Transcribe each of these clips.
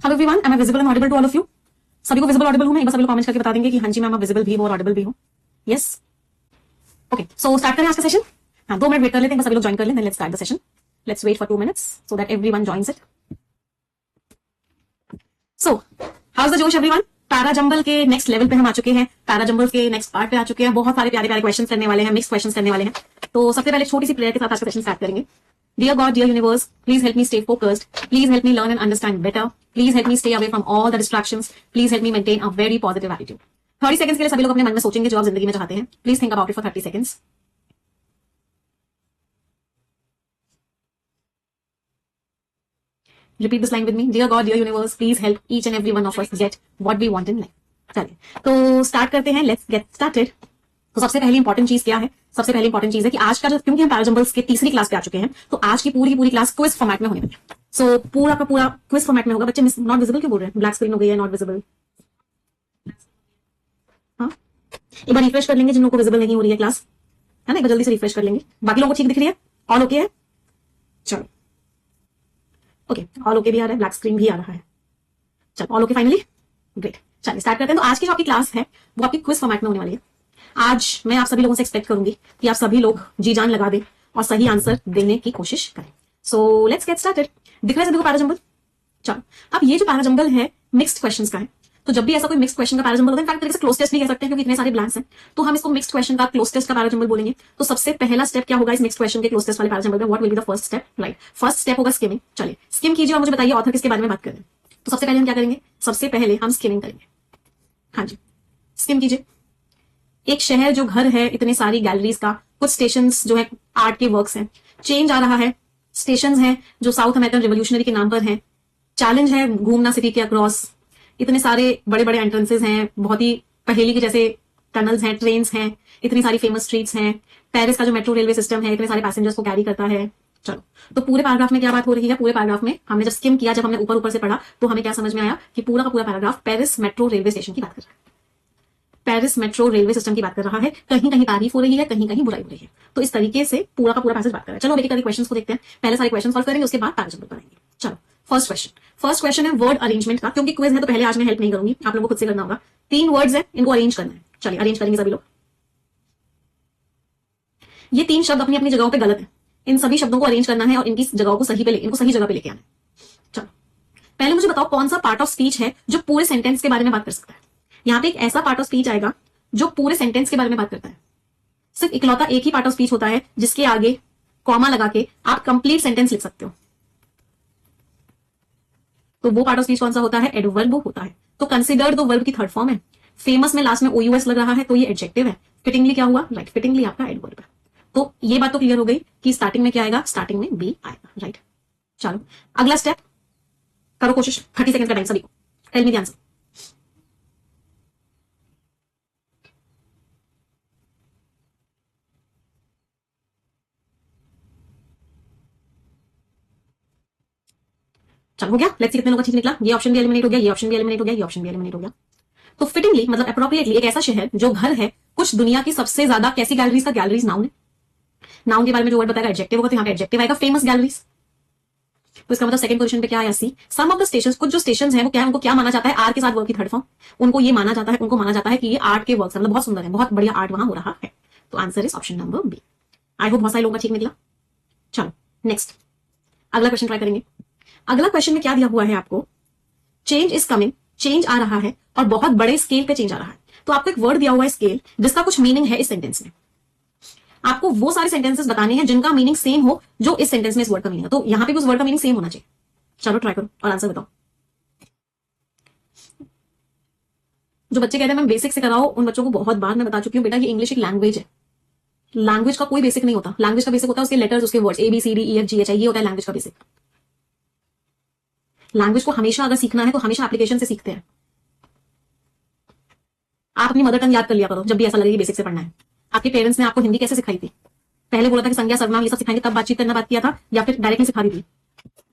Hello everyone, am I visible and audible to all of you? सभी को visible Audible हूं मैं? एक बार सभी लोग कमेंट करके बता देंगे कि हाँ जी मैम विजिबल भी हो और ऑडिबल भी हो। यस, ओके, सो स्टार्ट करें आज का सेशन। हाँ, 2 मिनट वेट कर लेते हैं, बस सभी लोग ज्वाइन कर लें, then let's start the session. Let's wait for 2 minutes so that everyone joins it. So how is the जोश एवरीवन? पैरा जंबल के नेक्स्ट लेवल पे हम आ चुके हैं, पैरा जंबल के नेक्स्ट पार्ट पे आ चुके हैं। बहुत सारे प्यारे प्यारे क्वेश्चंस करने वाले हैं, मिक्स क्वेश्चंस करने वाले हैं। तो सबसे पहले छोटी सी प्रेयर के साथ आज का सेशन स्टार्ट करेंगे। Dear God, dear universe, please help me stay focused. Please help me learn and understand better. Please help me stay away from all the distractions. Please help me maintain a very positive attitude. 30 seconds के लिए सभी लोग अपने मन में सोचेंगे जो आप जिंदगी में चाहते हैं। Please think about it for 30 seconds. Repeat this line with me. Dear God, dear universe, please help each and every one of us get what we want in life. चलिए, तो स्टार्ट करते हैं। Let's get started. तो सबसे पहली important चीज क्या है? सबसे पहली इंपॉर्टेंट चीज है कि आज का जो, क्योंकि हम पैराजंबल्स के तीसरी क्लास पे आ चुके हैं, तो आज की पूरी क्लास क्विज फॉर्मेट में होने वाली है। सो पूरा का पूरा क्विज फॉर्मेट में होगा। बच्चे नॉट विजिबल क्यों बोल रहे हैं? ब्लैक स्क्रीन हो गई है, नॉट विजिबल। हाँ, एक बार रिफ्रेश कर लेंगे जिन लोगों को विजिबल नहीं हो रही है क्लास, है ना? एक बार जल्दी से रिफ्रेश कर लेंगे। बाकी लोगों को ठीक दिख रही है? ऑल ओके है? चलो, ओके, ऑल ओके भी आ रहा है, ब्लैक स्क्रीन भी आ रहा है। चलो, ऑल ओके फाइनली, ग्रेट। चलिए स्टार्ट करते हैं। तो आज की जो आपकी क्लास है वो आपकी क्विज फॉर्मेट में होने वाली है। आज मैं आप सभी लोगों से एक्सपेक्ट करूंगी कि आप सभी लोग जी जान लगा दें और सही आंसर देने की कोशिश करें। So let's get started. दिख रहा है सभी को पैराजंबल? चलो, अब ये जो पैराजंबल है मिक्स्ड क्वेश्चंस का है। तो जब भी ऐसा कोई मिक्स्ड क्वेश्चन का पैराजंबल होता है, इनफैक्ट तरीके से क्लोज टेस्ट भी कह सकते हैं क्योंकि इतने सारे ब्लैंक्स हैं, तो हम इसको मिक्स्ड क्वेश्चन का क्लोज टेस्ट का पैराजंबल बोलेंगे। तो सबसे पहला स्टेप क्या होगा इस मिक्स्ड क्वेश्चन के क्लोज टेस्ट वाले पैराजंबल में? What will be the first step? Right, first step होगा स्किमिंग। चलिए स्किम कीजिए और मुझे बताइए ऑथर किसके बारे में बात करें। तो सबसे पहले हम क्या करेंगे? सबसे पहले हम स्किमिंग करेंगे। हाँ जी, स्किम कीजिए। एक शहर जो घर है इतने सारी गैलरीज का, कुछ स्टेशंस जो है आर्ट के वर्क्स हैं, चेंज आ रहा है, स्टेशंस हैं जो साउथ अमेरिकन रिवोल्यूशनरी के नाम पर हैं, चैलेंज है घूमना सिटी के अक्रॉस, इतने सारे बड़े बड़े एंट्रेंसेज हैं, बहुत ही पहेली के जैसे टनल्स हैं, ट्रेन्स हैं, इतनी सारी फेमस स्ट्रीट्स हैं, पेरिस का जो मेट्रो रेलवे सिस्टम है इतने सारे पैसेंजर्स को कैरी करता है। चलो, तो पूरे पैराग्राफ में क्या बात हो रही है? पूरे पैराग्राफ में हमने जब स्किम किया, जब हमने ऊपर ऊपर से पढ़ा, तो हमें क्या समझ में आया कि पूरा का पूरा paragraph Paris metro railway station की बात कर रहा है, पेरिस मेट्रो रेलवे सिस्टम की बात कर रहा है। कहीं कहीं तारीफ हो रही है, कहीं कहीं बुराई हो रही है। तो इस तरीके से पूरा का पूरा पैसेज बात कर रहा है। चलो एक एक क्वेश्चंस को देखते हैं। पहले सारे क्वेश्चन सॉल्व करेंगे, उसके बाद पैराजंबल करेंगे। चलो, फर्स्ट क्वेश्चन है वर्ड अरेंजमेंट का। क्योंकि क्विज है तो पहले आज मैं हेल्प नहीं करूंगी, आप लोगों को खुद से करना होगा। 3 वर्ड्स है, इनको अरेंज करना है। चलिए अरेंज करेंगे सभी लोग। ये 3 शब्द अपनी अपनी जगहों पे गलत है, इन सभी शब्दों को अरेंज करना है और इनकी जगहों को सही पे इनको सही जगह पे लेके आना है। चलो, पहले मुझे बताओ कौन सा पार्ट ऑफ स्पीच है जो पूरे सेंटेंस के बारे में बात कर सकता है? यहां पे एक ऐसा पार्ट ऑफ स्पीच आएगा जो पूरे सेंटेंस के बारे में बात करता है। सिर्फ इकलौता एक ही पार्ट ऑफ स्पीच होता है जिसके आगे कॉमा लगा के आप कंप्लीट सेंटेंस लिख सकते हो। तो वो पार्ट ऑफ स्पीच कौन सा होता है? एडवर्ब होता है। तो कंसिडर्ड तो वर्ब की थर्ड फॉर्म है, फेमस में लास्ट में ओयूएस लग रहा है तो ये एडजेक्टिव है, फिटिंगली क्या हुआ? राइट, फिटिंगली आपका एडवर्ब है। तो ये बात तो क्लियर हो गई कि स्टार्टिंग में क्या आएगा? स्टार्टिंग में बी आएगा। राइट, चलो अगला स्टेप करो कोशिश। 30 सेकंड का टाइम सभी को, टेल मी द आंसर। चलो हो गया, लेट्स सी कितने लोगों का ठीक निकला। ये ऑप्शन भी एलिमिनेट हो गया, ये ऑप्शन भी एलिमिनेट हो गया, ये ऑप्शन भी एलिमिनेट हो गया। तो फिटिंगली मतलब अप्रोप्रिएटली एक ऐसा शहर जो घर है कुछ दुनिया की सबसे ज्यादा कैसी गैलरीज का? गैलरीज नाउन है। नाउन के बारे में जो वर्ड बताएगा एडजेक्टिव होगा, तो यहाँ पे एडजेक्टिव आएगा फेमस गैलरीज। तो इसका मतलब सेकंड पोजीशन पे क्या आया? सी। सम ऑफ द स्टेशंस, कुछ जो स्टेशंस हैं वो क्या है? उनको क्या माना जाता है? आर के साथ वर्ब की थर्ड फॉर्म। उनको ये माना जाता है, उनको माना जाता है कि ये आर्ट के वर्क्स मतलब बहुत सुंदर है, बहुत बढ़िया आर्ट वहां हो रहा है। तो answer is option number B. I hope बहुत सारे लोगों का ठीक निकला। चलो नेक्स्ट अगला क्वेश्चन ट्राई करेंगे। अगला क्वेश्चन में क्या दिया हुआ है आपको? चेंज इज कमिंग, चेंज आ रहा है और बहुत बड़े स्केल पे चेंज आ रहा है। तो आपको एक वर्ड दिया हुआ है स्केल, जिसका कुछ मीनिंग है इस सेंटेंस में। आपको वो सारे सेंटेंसेस बताने हैं जिनका मीनिंग सेम हो जो इस सेंटेंस में इस वर्ड का मीनिंग है। तो यहां पे भी उस वर्ड का मीनिंग सेम होना चाहिए। चलो ट्राई करो और आंसर बताओ। जो बच्चे कहते हैं मैं बेसिक से कराओ, उन बच्चों को बहुत बार मैं बता चुकी हूँ बेटा ये इंग्लिश एक लैंग्वेज है। लैंग्वेज का कोई बेसिक नहीं होता। लैंग्वेज का बेसिक होता है उसके लेटर्स, उसके वर्ड्स, ABCDEFGH, ये होता है लैंग्वेज का बेसिक। लैंग्वेज को हमेशा अगर सीखना है तो हमेशा एप्लीकेशन से सीखते हैं। आप अपनी मदर टंग याद कर लिया करो जब भी ऐसा लगे कि बेसिक से पढ़ना है। आपके पेरेंट्स ने आपको हिंदी कैसे सिखाई थी? पहले बोला था कि संज्ञा सर्वनाम ये सब सिखाएंगे तब बातचीत करना बात किया था, या फिर डायरेक्टली सिखा दी थी?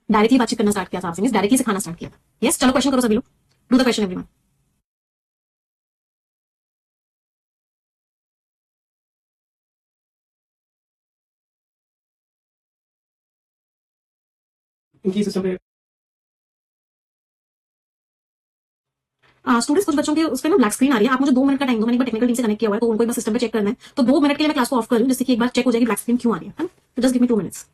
डायरेक्टली बातचीत करना स्टार्ट किया था आपसे, मींस डायरेक्टली सिखाना स्टार्ट किया था। यस, चलो क्वेश्चन करो सभी लोग। Do the question everyone. इनकी सिस्टम पे स्टूडेंट्स कुछ बच्चों के उस पर ना ब्लैक स्क्रीन आ रही है, आप मुझे 2 मिनट का टाइम दो, मैंने एक बार टेक्निकल टीम से कनेक्ट किया हुआ है तो उनको एक बार सिस्टम पे चेक करना है, तो 2 मिनट के लिए मैं क्लास को ऑफ कर रही हूँ जिससे कि एक बार चेक हो जाएगी ब्लैक स्क्रीन क्यों आ रही है ना, तो just give me 2 minutes.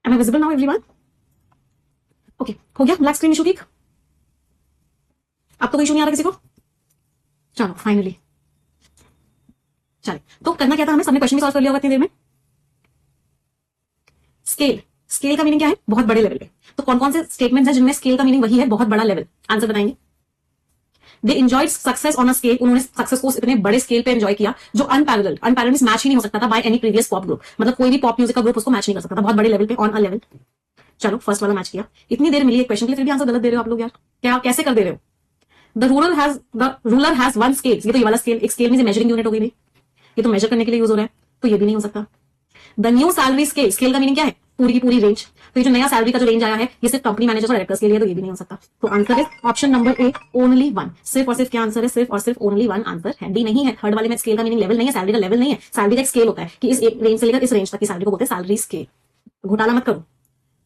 Am I visible now everyone? Okay हो गया ब्लैक स्क्रीन इशू ठीक, अब तो कोई इशू नहीं आ रहा किसी को, चलो फाइनली। चलिए तो करना क्या था हमें, सबने क्वेश्चन भी सॉल्व कर लिया होगा इतनी देर में। स्केल, स्केल का मीनिंग क्या है, बहुत बड़े लेवल पे, तो कौन कौन से स्टेटमेंट्स हैं जिनमें स्केल का मीनिंग वही है बहुत बड़ा लेवल, आंसर बताएंगे। They enjoyed success on a scale, उन्होंने सक्सेस को इतने बड़े स्केल पे एंजॉय किया जो अनपैरेलल, अनपैरेलल मींस मैच ही नहीं हो सकता था by any previous pop group, मतलब कोई भी पॉप म्यूजिक का ग्रुप उसको मैच नहीं कर सकता था, बहुत बड़े लेवल पे ऑन अ लेवल। चलो फर्स्ट वाला मैच किया, इतनी देर मिली एक क्वेश्चन के लिए फिर भी आंसर गलत दे रहे हो आप लोग यार, क्या कैसे कर दे रहे हो। द रूलर हैज 1 स्केल, ये तो ये वाला स्केल, एक स्केल में मेजरिंग यूनिट हो गई, ये तो मेजर करने के लिए यूज हो रहा है, तो ये भी नहीं हो सकता। The new salary scale, scale का मीनिंग क्या है, पूरी की पूरी रेंज, तो ये जो नया सैलरी का जो रेंज आया है ये सिर्फ कंपनी मैनेजर्स और डायरेक्टर्स के लिए, तो ये भी नहीं हो सकता। तो answer is option number A only 1, सिर्फ और सिर्फ क्या आंसर है, सिर्फ और सिर्फ ओनली 1 आंसर है, डी नहीं है। थर्ड वाले में स्केल का मीनिंग लेवल नहीं है, सैलरी का लेवल नहीं है, सैलरी का एक स्केल होता है कि इस रेंज से लेकर इस रेंज तक की सैलरी को बोलते हैं सैलरी स्केल, घोटाला मत करो।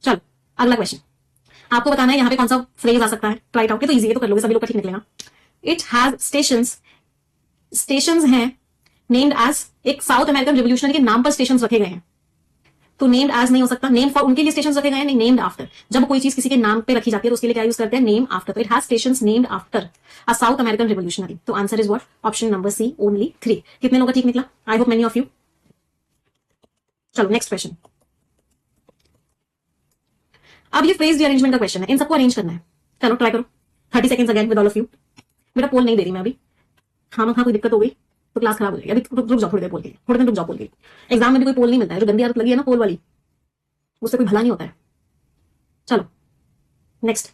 चलो अगला क्वेश्चन, आपको बताना है यहाँ पे कौन सा फ्रेज आ सकता है, ट्राई आउट, तो इजी है तो कर लोगे सभी लोग का ठीक निकलेगा। इट हैज स्टेशंस, स्टेशंस हैं नेम्ड एज, एक साउथ अमेरिकन रिवोल्यूशनरी के नाम पर स्टेशंस रखे गए हैं, तो नेम्ड एज नहीं हो सकता, नेम फॉर उनके लिए स्टेशंस रखे गए हैं, नहीं नेम्ड आफ्टर, जब कोई चीज किसी के नाम पे रखी जाती है तो उसके लिए क्या यूज करते हैं, नेम आफ्टर, तो it has stations named after a South American revolutionary, तो answer is what, option number C only 3। कितने लोगों का ठीक निकला, I hope many of you. चलो नेक्स्ट क्वेश्चन, अब ये फ्रेज रीअरेंजमेंट का क्वेश्चन है, इन सबको अरेंज करना है, चलो ट्राई करो, 30 seconds again with all of you. बेटा पोल नहीं दे रही मैं अभी, हाँ कोई दिक्कत हो गई तो क्लास खराब हो जाएगी, अभी रुक जाओ थोड़ी देर, पोल के थोड़ी देर रुक जाओ, पोल के एग्जाम में भी कोई पोल नहीं मिलता है, जो गंदी आदत लगी है ना पोल वाली, उससे कोई भला नहीं होता है। चलो नेक्स्ट,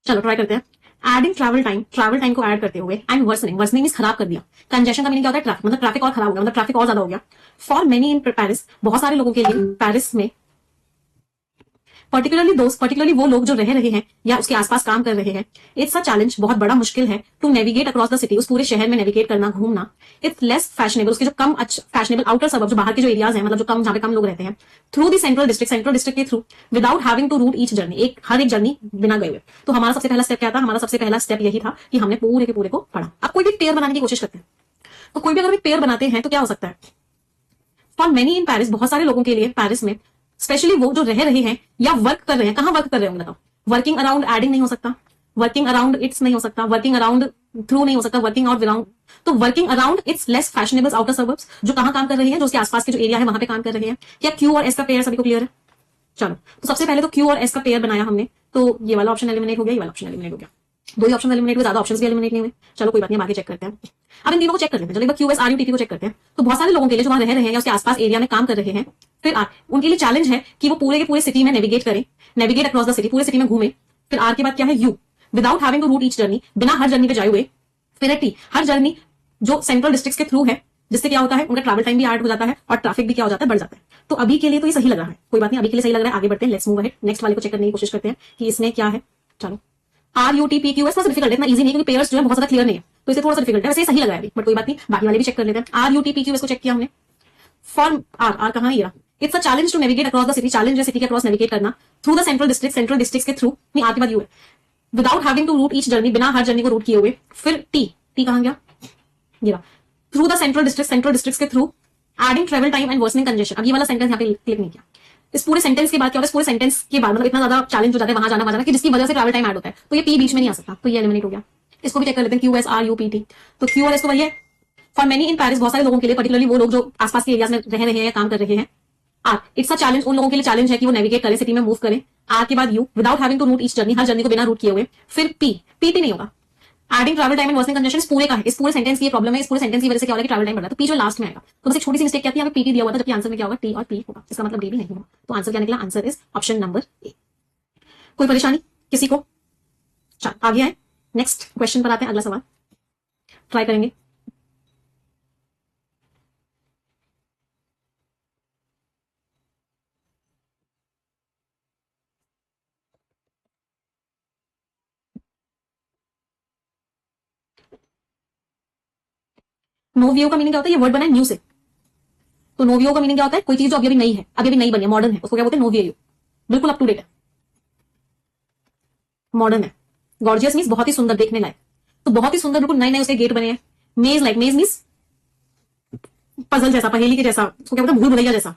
चलो ट्राई करते हैं। एडिंग ट्रैवल टाइम को ऐड करते हुए, एंड वर्सनिंग, वर्सनिंग मींस खराब कर दिया, कंजेशन का मीनिंग क्या होता है, ट्रैफिक, मतलब ट्रैफिक और खराब हो गया, मतलब ट्रैफिक और ज्यादा हो गया। फॉर मेनी इन पेरिस, बहुत सारे लोगों के लिए पेरिस में पर्टिकुलरली वो लोग जो रह रहे हैं या उसके आसपास काम कर रहे हैं, इट्स अ चैलेंज, बहुत बड़ा मुश्किल है to navigate across the city, उस पूरे शहर में नेविगेट करना, घूमना। इट्स लेस फैशनेबल, उसके जो कम फैशनेबल आउटर सबब, जो बाहर के जो एरियाज हैं, मतलब जो कम, जहां पे कम लोग रहते हैं, थ्रू द सेंट्रल डिस्ट्रिक्ट के through, without having to route each journey, हर एक जर्नी बिना गए हुए। तो हमारा सबसे पहला स्टेप क्या था? हमारा सबसे पहला स्टेप यही था कि हमने पूरे के पूरे को पढ़ा। अब कोई भी पेयर बनाने की कोशिश करते हैं, तो कोई भी अगर पेयर बनाते हैं तो क्या हो सकता है? फॉर मेनी इन पेरिस, बहुत सारे लोगों के लिए पेरिस में, स्पेशली वो जो रह रहे हैं या वर्क कर रहे हैं, कहां वर्क कर रहे होंगे बताओ? वर्किंग अराउंड एडिंग नहीं हो सकता, वर्किंग अराउंड इट्स नहीं हो सकता, वर्किंग अराउंड थ्रू नहीं हो सकता, वर्किंग आउट अराउंड। तो working around its less fashionable outer suburbs, जो कहां काम कर रहे हैं, जो उसके आसपास के जो एरिया है वहां पे काम कर रहे हैं। क्या क्यू और एस का पेयर सभी को क्लियर है? चलो, तो सबसे पहले तो क्यू और एस का पेयर बनाया हमने, तो ये वाला ऑप्शन एलिमिनेट हो गया, ये वाला ऑप्शन एलिमिनेट हो गया, दो ही ऑप्शन एलिमिनेट हुए, ज्यादा ऑप्शंस भी एलिमिनेट नहीं हुए। चलो कोई बात नहीं, आगे चेक करते हैं। अब इन तीनों को चेक कर लेते हैं। चलो एक बार Q S R U T P को चेक करते हैं। तो बहुत सारे लोगों के लिए जो वहां रह रहे हैं या उसके आसपास एरिया में काम कर रहे हैं, फिर आर, उनके लिए चैलेंज है कि वो पूरे के पूरे सिटी में नेविगेट करें, नेविगेट अक्रॉस द सिटी, पूरे सिटी में घूमे। फिर आर के बाद क्या है? U, without having to route each journey, बिना हर जर्नी पे जाए हुए। फिर टी, हर जर्नी जो सेंट्रल डिस्ट्रिक्ट के थ्रू है, जिससे क्या होता है? उनका ट्रैवल टाइम भी ऐड हो जाता है और ट्रैफिक भी क्या हो जाता है? बढ़ जाता है। तो अभी के लिए तो ये सही लग रहा है, कोई बात नहीं, अभी के लिए सही लग रहा है। आगे बढ़ते हैं, लेट्स मूव अहेड, नेक्स्ट वाले को चेक करने की कोशिश करते हैं कि इसमें क्या है। चलो, R U T P Q S थोड़ा डिफिकल्ट है, इतना इजी नहीं, क्योंकि पेयर्स जो है बहुत ज्यादा क्लियर नहीं है, तो इसे थोड़ा सा डिफिकल्ट है। वैसे सही लगा है अभी, बट कोई बात नहीं, बाकी वाले भी चेक कर लेते हैं। R U T P Q S को चेक किया हमने। फॉर आर कहां है? ये it's a challenge to navigate across the city, challenge है सिटी के अक्रॉस नेविगेट करना, थ्रू द सेंट्रल डिस्ट्रिक्ट के थ्रू, नहीं आर के बाद यू है, without having to route each journey, बिना हर जर्नी को रूट किए हुए। फिर टी कहां गया? ये थ्रू द सेंट्रल डिस्ट्रिक्ट के through, adding travel time and worsening congestion. अब ये वाला सेंटेंस यहाँ पे क्लिक नहीं किया। इस पूरे सेंटेंस के बाद क्या होता है? इस पूरे सेंटेंस के बाद मतलब इतना ज्यादा चैलेंज हो जाता है वहां जाना कि जिसकी वजह से ट्रैवल टाइम ऐड होता है, तो ये पी बीच में नहीं आ सकता, तो ये एलिमिनेट हो गया। इसको भी चेक कर लेते हैं, Q S R U P T. तो क्यू और एस तो वही है, फॉर मेनी इन पेरिस, बहुत सारे लोगों के लिए, पर्टिकुलरली वो लोग जो आसपास के एरियाज में रह रहे हैं या काम कर रहे हैं। आर, इट्स अ चैलेंज, उन लोगों के लिए चैलेंज है कि वो नेविगेट करें, सिटी में मूव करें। आर के बाद U, without having to route each journey, हर जर्नी को बिना रूट किए हुए। फिर पी नहीं होगा, adding travel time and worsening congestion. पूरे का है, इस पूरे सेंटेंस की ये प्रॉब्लम है, इस पूरे सेंटेंस की वजह से क्या हो रहा है कि ट्रैवल टाइम बढ़ रहा है, तो पी जो लास्ट में आएगा। तो बस एक छोटी सी मिस्टेक क्या थी, यहाँ पे पीटी दिया हुआ था, जबकि आंसर में क्या होगा? टी और पी होगा, इसका मतलब डी भी नहीं होगा। तो आंसर क्या निकला? Answer is option number A. कोई परेशानी किसी को? चल आगे आए, नेक्स्ट क्वेश्चन पर आते हैं, अगला सवाल ट्राई करेंगे। नोवियो का मीनिंग क्या होता है? ये वर्ड बना है न्यू से, तो नोवियो का मीनिंग क्या होता है? कोई चीज जो अभी नई है, अभी नई बनी है, मॉडर्न है, उसको क्या बोलते हैं? नोवियो, बिल्कुल अप टू डेट है, मॉडर्न है। गॉर्जियस मीन्स बहुत ही सुंदर, देखने लायक, तो बहुत ही सुंदर, बिल्कुल नए नए उसके गेट बने हैं। मेज लाइक, मेज मीन्स पजल जैसा, पहेली के जैसा, उसको क्या बोलते हैं? भूल भुलैया जैसा,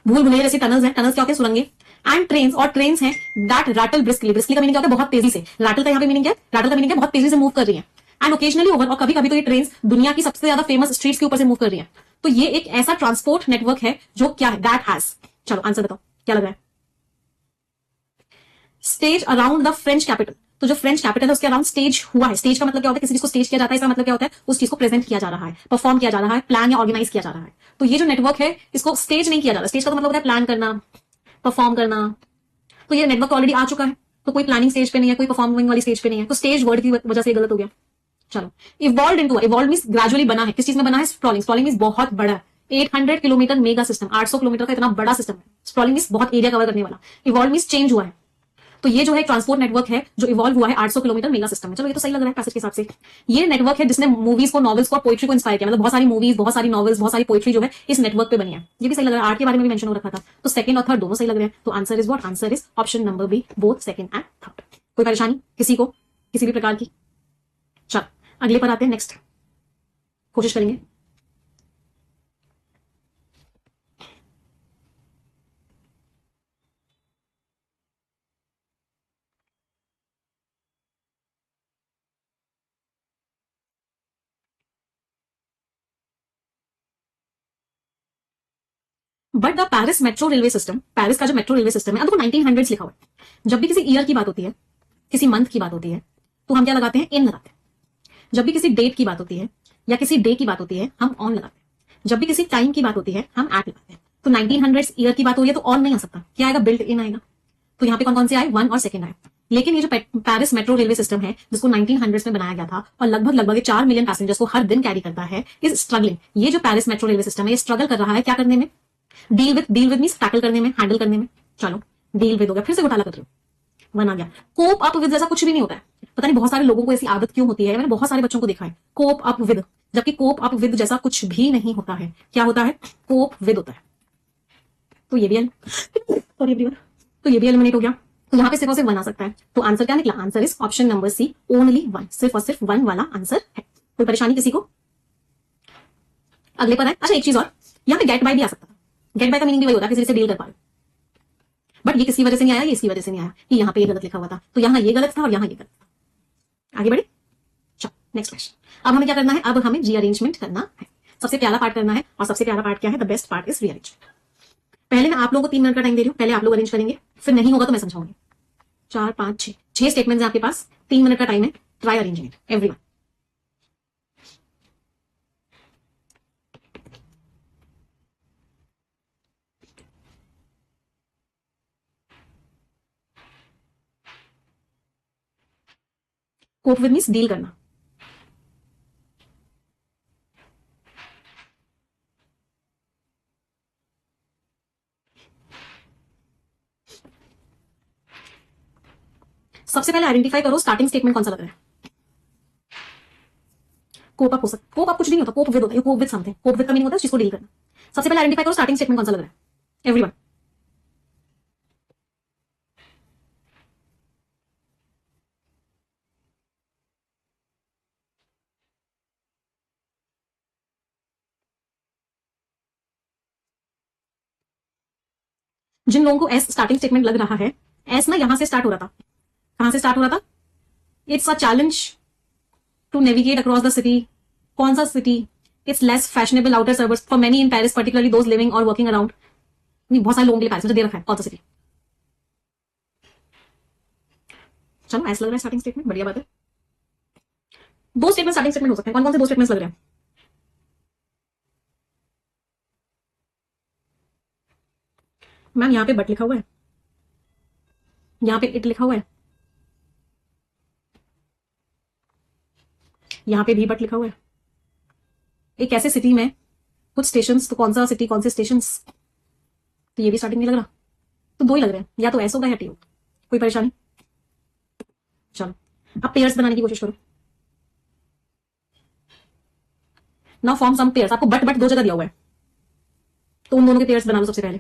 भूल भुलैया जैसे टनल्स हैं, टनल्स क्या होते हैं? सुरंगे। एंड ट्रेन्स, और ट्रेन्स हैं दैट रैटल ब्रिस्कली, ब्रिस्कली का मीनिंग क्या होता है? बहुत तेजी से। रैटल का यहाँ पे मीनिंग क्या है? रैटल का मीनिंग है बहुत तेजी से मूव कर रही है। एंड ओकेजनली ओवर, और कभी कभी तो ये ट्रेन्स दुनिया की सबसे ज्यादा फेमस स्ट्रीट्स के ऊपर से मूव कर रही है। तो ये एक ऐसा ट्रांसपोर्ट नेटवर्क है जो क्या है? दैट हैज, चलो आंसर बताओ क्या लग रहा है? Stage around the French capital, तो जो फ्रेंच कैपिटल है उसके अराउंड स्टेज हुआ है। स्टेज का मतलब क्या होता है? किसी चीज को स्टेज किया जाता है, इसका मतलब क्या होता है? उस चीज को प्रेजेंट किया जा रहा है, परफॉर्म किया जा रहा है, प्लान या ऑर्गेनाइज किया जा रहा है। तो ये जो नेटवर्क है, इसको स्टेज नहीं किया जा रहा। स्टेज का तो मतलब होता है प्लान करना, परफॉर्म करना। तो ये नेटवर्क ऑलरेडी आ चुका है, तो कोई प्लानिंग स्टेज पे नहीं है, कोई परफॉर्मिंग वाली स्टेज पे नहीं है, तो स्टेज वर्ड की वजह से गलत हो गया। चलो, evolve into, evolve means gradually बना है, किस चीज में बना है? स्प्रॉलिंग। स्प्रॉलिंग मींस बहुत बड़ा है, 800 किलोमीटर मेगा सिस्टम, 800 किलोमीटर का इतना बड़ा सिस्टम है। स्प्रॉलिंग मींस बहुत एरिया कवर करने वाला। इवॉल्व मींस चेंज हुआ है, तो ये जो है ट्रांसपोर्ट नेटवर्क है जो इवॉल्व हुआ है 800 किलोमीटर मेगा सिस्टम में। चलो ये तो सही लग रहा है पैसेज के हिसाब से। ये नेटवर्क है जिसने मूवीज को, नॉवेल्स को, पोइट्री को इंस्पायर किया, मतलब बहुत सारी मूवीज, बहुत सारी नॉवेल्स, बहुत सारी पोइट्री जो है इस नेटवर्क पे बनी है। ये भी सही लग रहा है, आर्ट के बारे में भी मेंशन हो रखा था, तो सेकंड और थर्ड दोनों सही लग रहे हैं। तो answer is what? Answer is option number B, both second and third. कोई परेशानी किसी को, किसी भी प्रकार की? चल अगले पर आते हैं, नेक्स्ट कोशिश करेंगे। But the Paris metro railway system, Paris का जो मेट्रो रेलवे सिस्टम है, अब देखो 1900 लिखा हुआ है। जब भी किसी ईयर की बात होती है, किसी मंथ की बात होती है, तो हम क्या लगाते हैं? इन लगाते हैं। जब भी किसी डेट की बात होती है या किसी डे की बात होती है, हम ऑन लगाते हैं। जब भी किसी टाइम की बात होती है, हम एट लगाते हैं। तो 1900 ईयर की बात हो रही है तो ऑन नहीं आ सकता, क्या आएगा? बिल्ट इन आएगा। तो यहाँ पे कौन कौन से आए? 1 और 2 आए। लेकिन ये जो पेरिस मेट्रो रेलवे सिस्टम है, जिसको 1900 में बनाया गया था और लगभग 4 मिलियन पैसेंजर्स को हर दिन कैरी करता है, इज स्ट्रगलिंग। ये जो पेरिस मेट्रो रेलवे सिस्टम है, ये स्ट्रगल कर रहा है क्या करने में? डील विद मींस टैकल करने में, हैंडल करने में। चलो डील विद हो गया, फिर से घोटाला कर रहे हो, वन आ गया। कोप अप विद जैसा कुछ भी नहीं होता है। पता नहीं बहुत सारे लोगों को ऐसी आदत क्यों होती है, मैंने बहुत सारे बच्चों को देखा है कोप अप विद, जबकि कोप अप विद जैसा कुछ भी नहीं होता है। क्या होता है? कोप विद होता है। तो ये भी सॉरी एवरीवन, तो ये भी एलिमिनेट हो गया। तो यहाँ पे सिर्फ और सिर्फ वन आ सकता है। तो आंसर क्या निकला? Answer is option number C, only one, सिर्फ और सिर्फ वन वाला आंसर है। कोई परेशानी किसी को? अगले पर है। अच्छा एक चीज और, यहाँ पे गेट बाय भी आ सकता था। गेट बाय का मीनिंग भी वही होता है, किसी से डील कर पा रहे, बट ये किसी वजह से नहीं आया, ये इसी वजह से नहीं आया कि यहाँ पे ये गलत लिखा हुआ था, तो यहाँ ये गलत था और यहाँ ये गलत था। आगे बढ़े, चलो नेक्स्ट क्वेश्चन। अब हमें क्या करना है? अब हमें रीअरेंजमेंट करना है। सबसे प्यारा पार्ट करना है, और सबसे प्यारा पार्ट क्या है? The best part is rearrangement. पहले मैं आप लोगों को 3 मिनट का टाइम दे रही हूँ, पहले आप लोग अरेंज करेंगे, फिर नहीं होगा तो मैं समझाऊंगी। 4 5 6 स्टेटमेंट्स हैं आपके पास, 3 मिनट का टाइम है। Try arranging it everyone. Cope with means deal करना। सबसे पहले आइडेंटिफाई करो स्टार्टिंग स्टेटमेंट कौन सा लग रहा है। कोप अप हो सकता, कोप अप कुछ नहीं होता, कोप विद होता है। Cope with something, cope with का मीनिंग होता है उस चीज को डील करना। सबसे पहले आइडेंटिफाई करो स्टार्टिंग स्टेटमेंट कौन सा लग रहा है एवरीवन। जिन लोगों को एस स्टार्टिंग स्टेटमेंट लग रहा है, एस ना यहां से स्टार्ट हो रहा था। कहां से स्टार्ट हो रहा था? It's a challenge to navigate across the city. कौन सा city? It's less fashionable outer servers for many in Paris, particularly those living और वर्किंग अराउंड। नहीं, बहुत सारे लोगों के लिए पेरिस मुझे दे रखा है, कौन सा सिटी? चलो एस लग रहा है स्टार्टिंग स्टेटमेंट, बढ़िया बात है। दो स्टेटमेंट स्टार्टिंग स्टेटमेंट हो सकते हैं, कौन कौन से दो स्टेटमेंट्स लग रहे हैं? मैम यहाँ पे बट लिखा हुआ है, यहाँ पे इट लिखा हुआ है, यहाँ पे भी बट लिखा हुआ है। एक ऐसे सिटी में कुछ स्टेशंस, तो कौन सा सिटी कौन से स्टेशंस? तो ये भी स्टार्टिंग नहीं लग रहा, तो दो ही लग रहे हैं, या तो एस होगा या टी होगा। कोई परेशानी? चलो अब पेयर्स बनाने की कोशिश करो। Now form some pairs. आपको बट बट दो जगह दिया हुआ है, तो उन दोनों के पेयर्स बना लो सबसे पहले।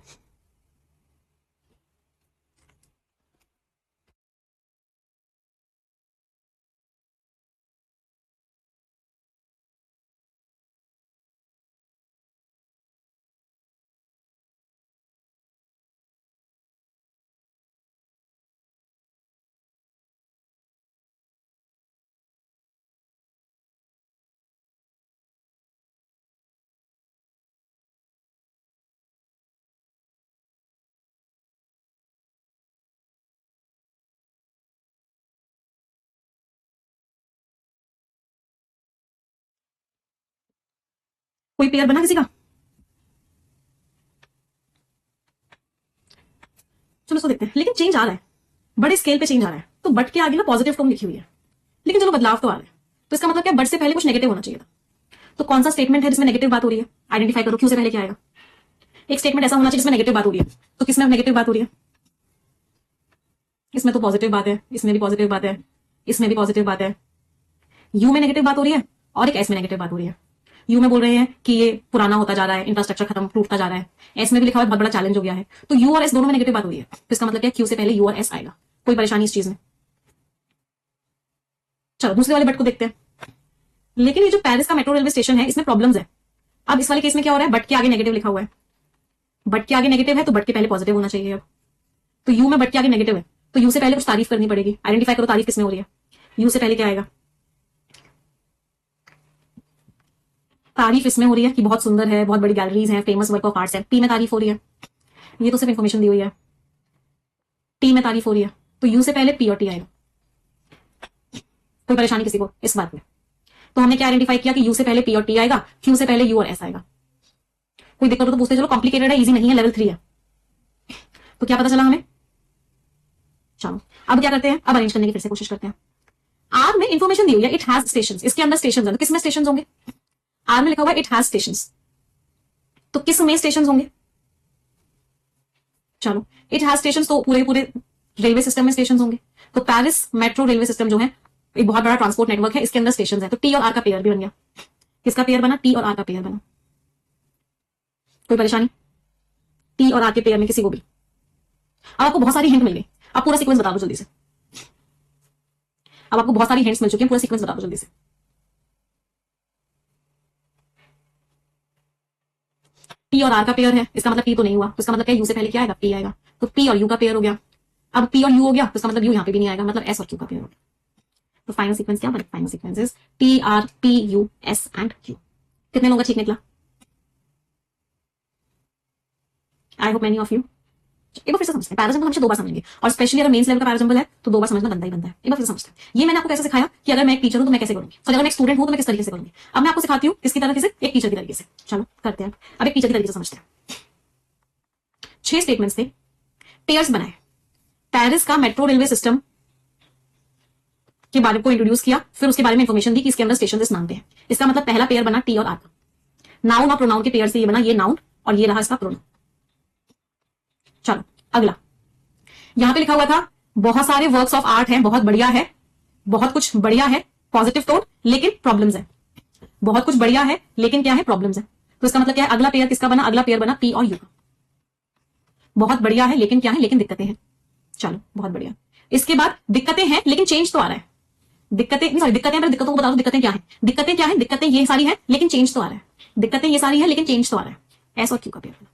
कोई पेयर बना किसी का? चलो उसको देखते हैं। लेकिन चेंज आ रहा है, बड़े स्केल पे चेंज आ रहा है। तो बट के आगे ना पॉजिटिव टर्म लिखी हुई है, लेकिन चलो बदलाव तो आ रहा है। तो इसका मतलब क्या? बट से पहले कुछ नेगेटिव होना चाहिए था। तो कौन सा स्टेटमेंट है जिसमें नेगेटिव बात हो रही है? आइडेंटिफाई करो, क्यों से पहले क्या आएगा। एक स्टेटमेंट ऐसा होना चाहिए जिसमें नेगेटिव बात हो रही है, तो किसमें नेगेटिव बात हो रही है? इसमें तो पॉजिटिव बात है, इसमें भी पॉजिटिव बात है, इसमें भी पॉजिटिव बात है। यू में नेगेटिव बात हो रही है और एक एस में नेगेटिव बात हो रही है। यू में बोल रहे हैं कि ये पुराना होता जा रहा है, इंफ्रास्ट्रक्चर खत्म टूटता जा रहा है। एस में भी लिखा हुआ है बहुत बड़ा चैलेंज हो गया है। तो यू और एस दोनों में नेगेटिव बात हो रही है, तो इसका मतलब क्या? क्यू से पहले यू और एस आएगा। कोई परेशानी इस चीज में? चलो दूसरे वाले बट को देखते हैं। लेकिन ये जो पेरिस का मेट्रो रेलवे स्टेशन है, इसमें प्रॉब्लम्स है। अब इस वाले केस में क्या हो रहा है? बट के आगे नेगेटिव लिखा हुआ है। बट के आगे नेगेटिव है तो बट के पहले पॉजिटिव होना चाहिए। अब तो यू में बट के आगे नेगेटिव है, तो यू से पहले कुछ तारीफ करनी पड़ेगी। आइडेंटिफाई करो तारीफ किसमें हो रही है। यू से पहले क्या आएगा? तारीफ इसमें हो रही है कि बहुत सुंदर है, बहुत बड़ी गैलरीज हैं, फेमस वर्क ऑफ आर्ट्स है। पी में तारीफ हो रही है, ये तो सिर्फ इंफॉर्मेशन दी हुई है। टी में तारीफ हो रही है, तो यू से पहले पी और टी आएगा। कोई परेशानी किसी को इस बात में? तो हमने क्या आइडेंटिफाई किया कि यू से पहले पी और टी आएगा, क्यू से पहले यू और एस आएगा। कोई दिक्कत हो तो पूछते चलो, कॉम्प्लिकेटेड है, इजी नहीं है, लेवल 3 है। तो क्या पता चला हमें? चलो अब क्या करते हैं? अब अरेंज करने की फिर से कोशिश करते हैं। आर में इंफॉर्मेशन दी हुई है, इट हैज स्टेशंस, इसके अंदर स्टेशंस हैं, तो किसमें स्टेशंस होंगे? आर में लिखा हुआ है इट हैज स्टेशंस, तो किस में स्टेशंस होंगे? चलो, इट हैज स्टेशन, तो पूरे पूरे रेलवे सिस्टम में स्टेशन होंगे। तो पेरिस मेट्रो रेलवे सिस्टम जो है एक बहुत बड़ा ट्रांसपोर्ट नेटवर्क है, इसके अंदर स्टेशन है। तो टी और आर का पेयर भी बन गया। किसका पेयर बना? टी और आर का पेयर बना। कोई परेशानी? टी और आर के पेयर में किसी को भी। अब आपको बहुत सारी हिंट मिल गई, आप पूरा सीक्वेंस बता दो जल्दी से। अब आपको बहुत सारी हिंट्स मिल चुकी हैं, पूरा सीक्वेंस बता दो जल्दी से। टी और आर का पेयर है, इसका मतलब टी तो नहीं हुआ, तो इसका मतलब क्या? यू से पहले क्या आएगा? पी आएगा। तो पी और यू का पेयर हो गया। अब पी और यू हो गया, तो इसका मतलब यू यहां पे भी नहीं आएगा, मतलब एस और क्यू का पेयर हो गया। तो फाइनल सीक्वेंस क्या बना? Final sequence is T R P U S and Q. कितने लोगों का ठीक निकला? I hope many of you. एक बार फिर से समझते हैं, पैराजंबल हमेशा दो बार समझेंगे, और स्पेशली अगर मेंस लेवल का पैराजंबल है तो दो बार समझना बनता ही बनता है। एक बार फिर से समझते हैं। ये मैंने आपको कैसे सिखाया कि अगर मैं एक टीचर हूं तो मैं कैसे करूंगी, और अगर मैं एक स्टूडेंट हूं तो मैं किस तरीके से करूंगी। अब मैं आपको सिखाती हूं किसकी तरीके से? एक टीचर की तरीके से। चलो करते हैं, अब एक टीचर की तरीके से समझते हैं। 6 स्टेटमेंट्स थे, पेयर्स बनाए। पेरिस का मेट्रो रेलवे सिस्टम के बारे को इंट्रोड्यूस किया, फिर उसके बारे में इंफॉर्मेशन दी कि इसके अंदर स्टेशन इस नाम पे है। इसका मतलब पहला पेयर बना टी और आर का। नाउन और प्रोनाउन के पेयर से ये बना, ये नाउन और ये रहा इसका प्रोनाउन। चलो अगला, यहां पे लिखा हुआ था बहुत सारे वर्क्स ऑफ आर्ट हैं, बहुत बढ़िया है, बहुत कुछ बढ़िया है, पॉजिटिव टोन, लेकिन प्रॉब्लम्स है। बहुत कुछ बढ़िया है लेकिन क्या है? प्रॉब्लम्स है। तो इसका मतलब क्या है? अगला पेयर किसका बना? अगला पेयर बना पी और यू का। बहुत बढ़िया है लेकिन क्या है? लेकिन दिक्कतें हैं। चलो बहुत बढ़िया। इसके बाद दिक्कतें हैं लेकिन चेंज तो आ रहा है। दिक्कतें नहीं, सॉरी, दिक्कतें, पर दिक्कतों को बता दो दिक्कतें क्या है। दिक्कतें क्या है? दिक्कतें ये सारी है लेकिन चेंज तो आ रहा है। दिक्कतें ये सारी है लेकिन चेंज तो आ रहा है। एस और क्यू का पेयर बना।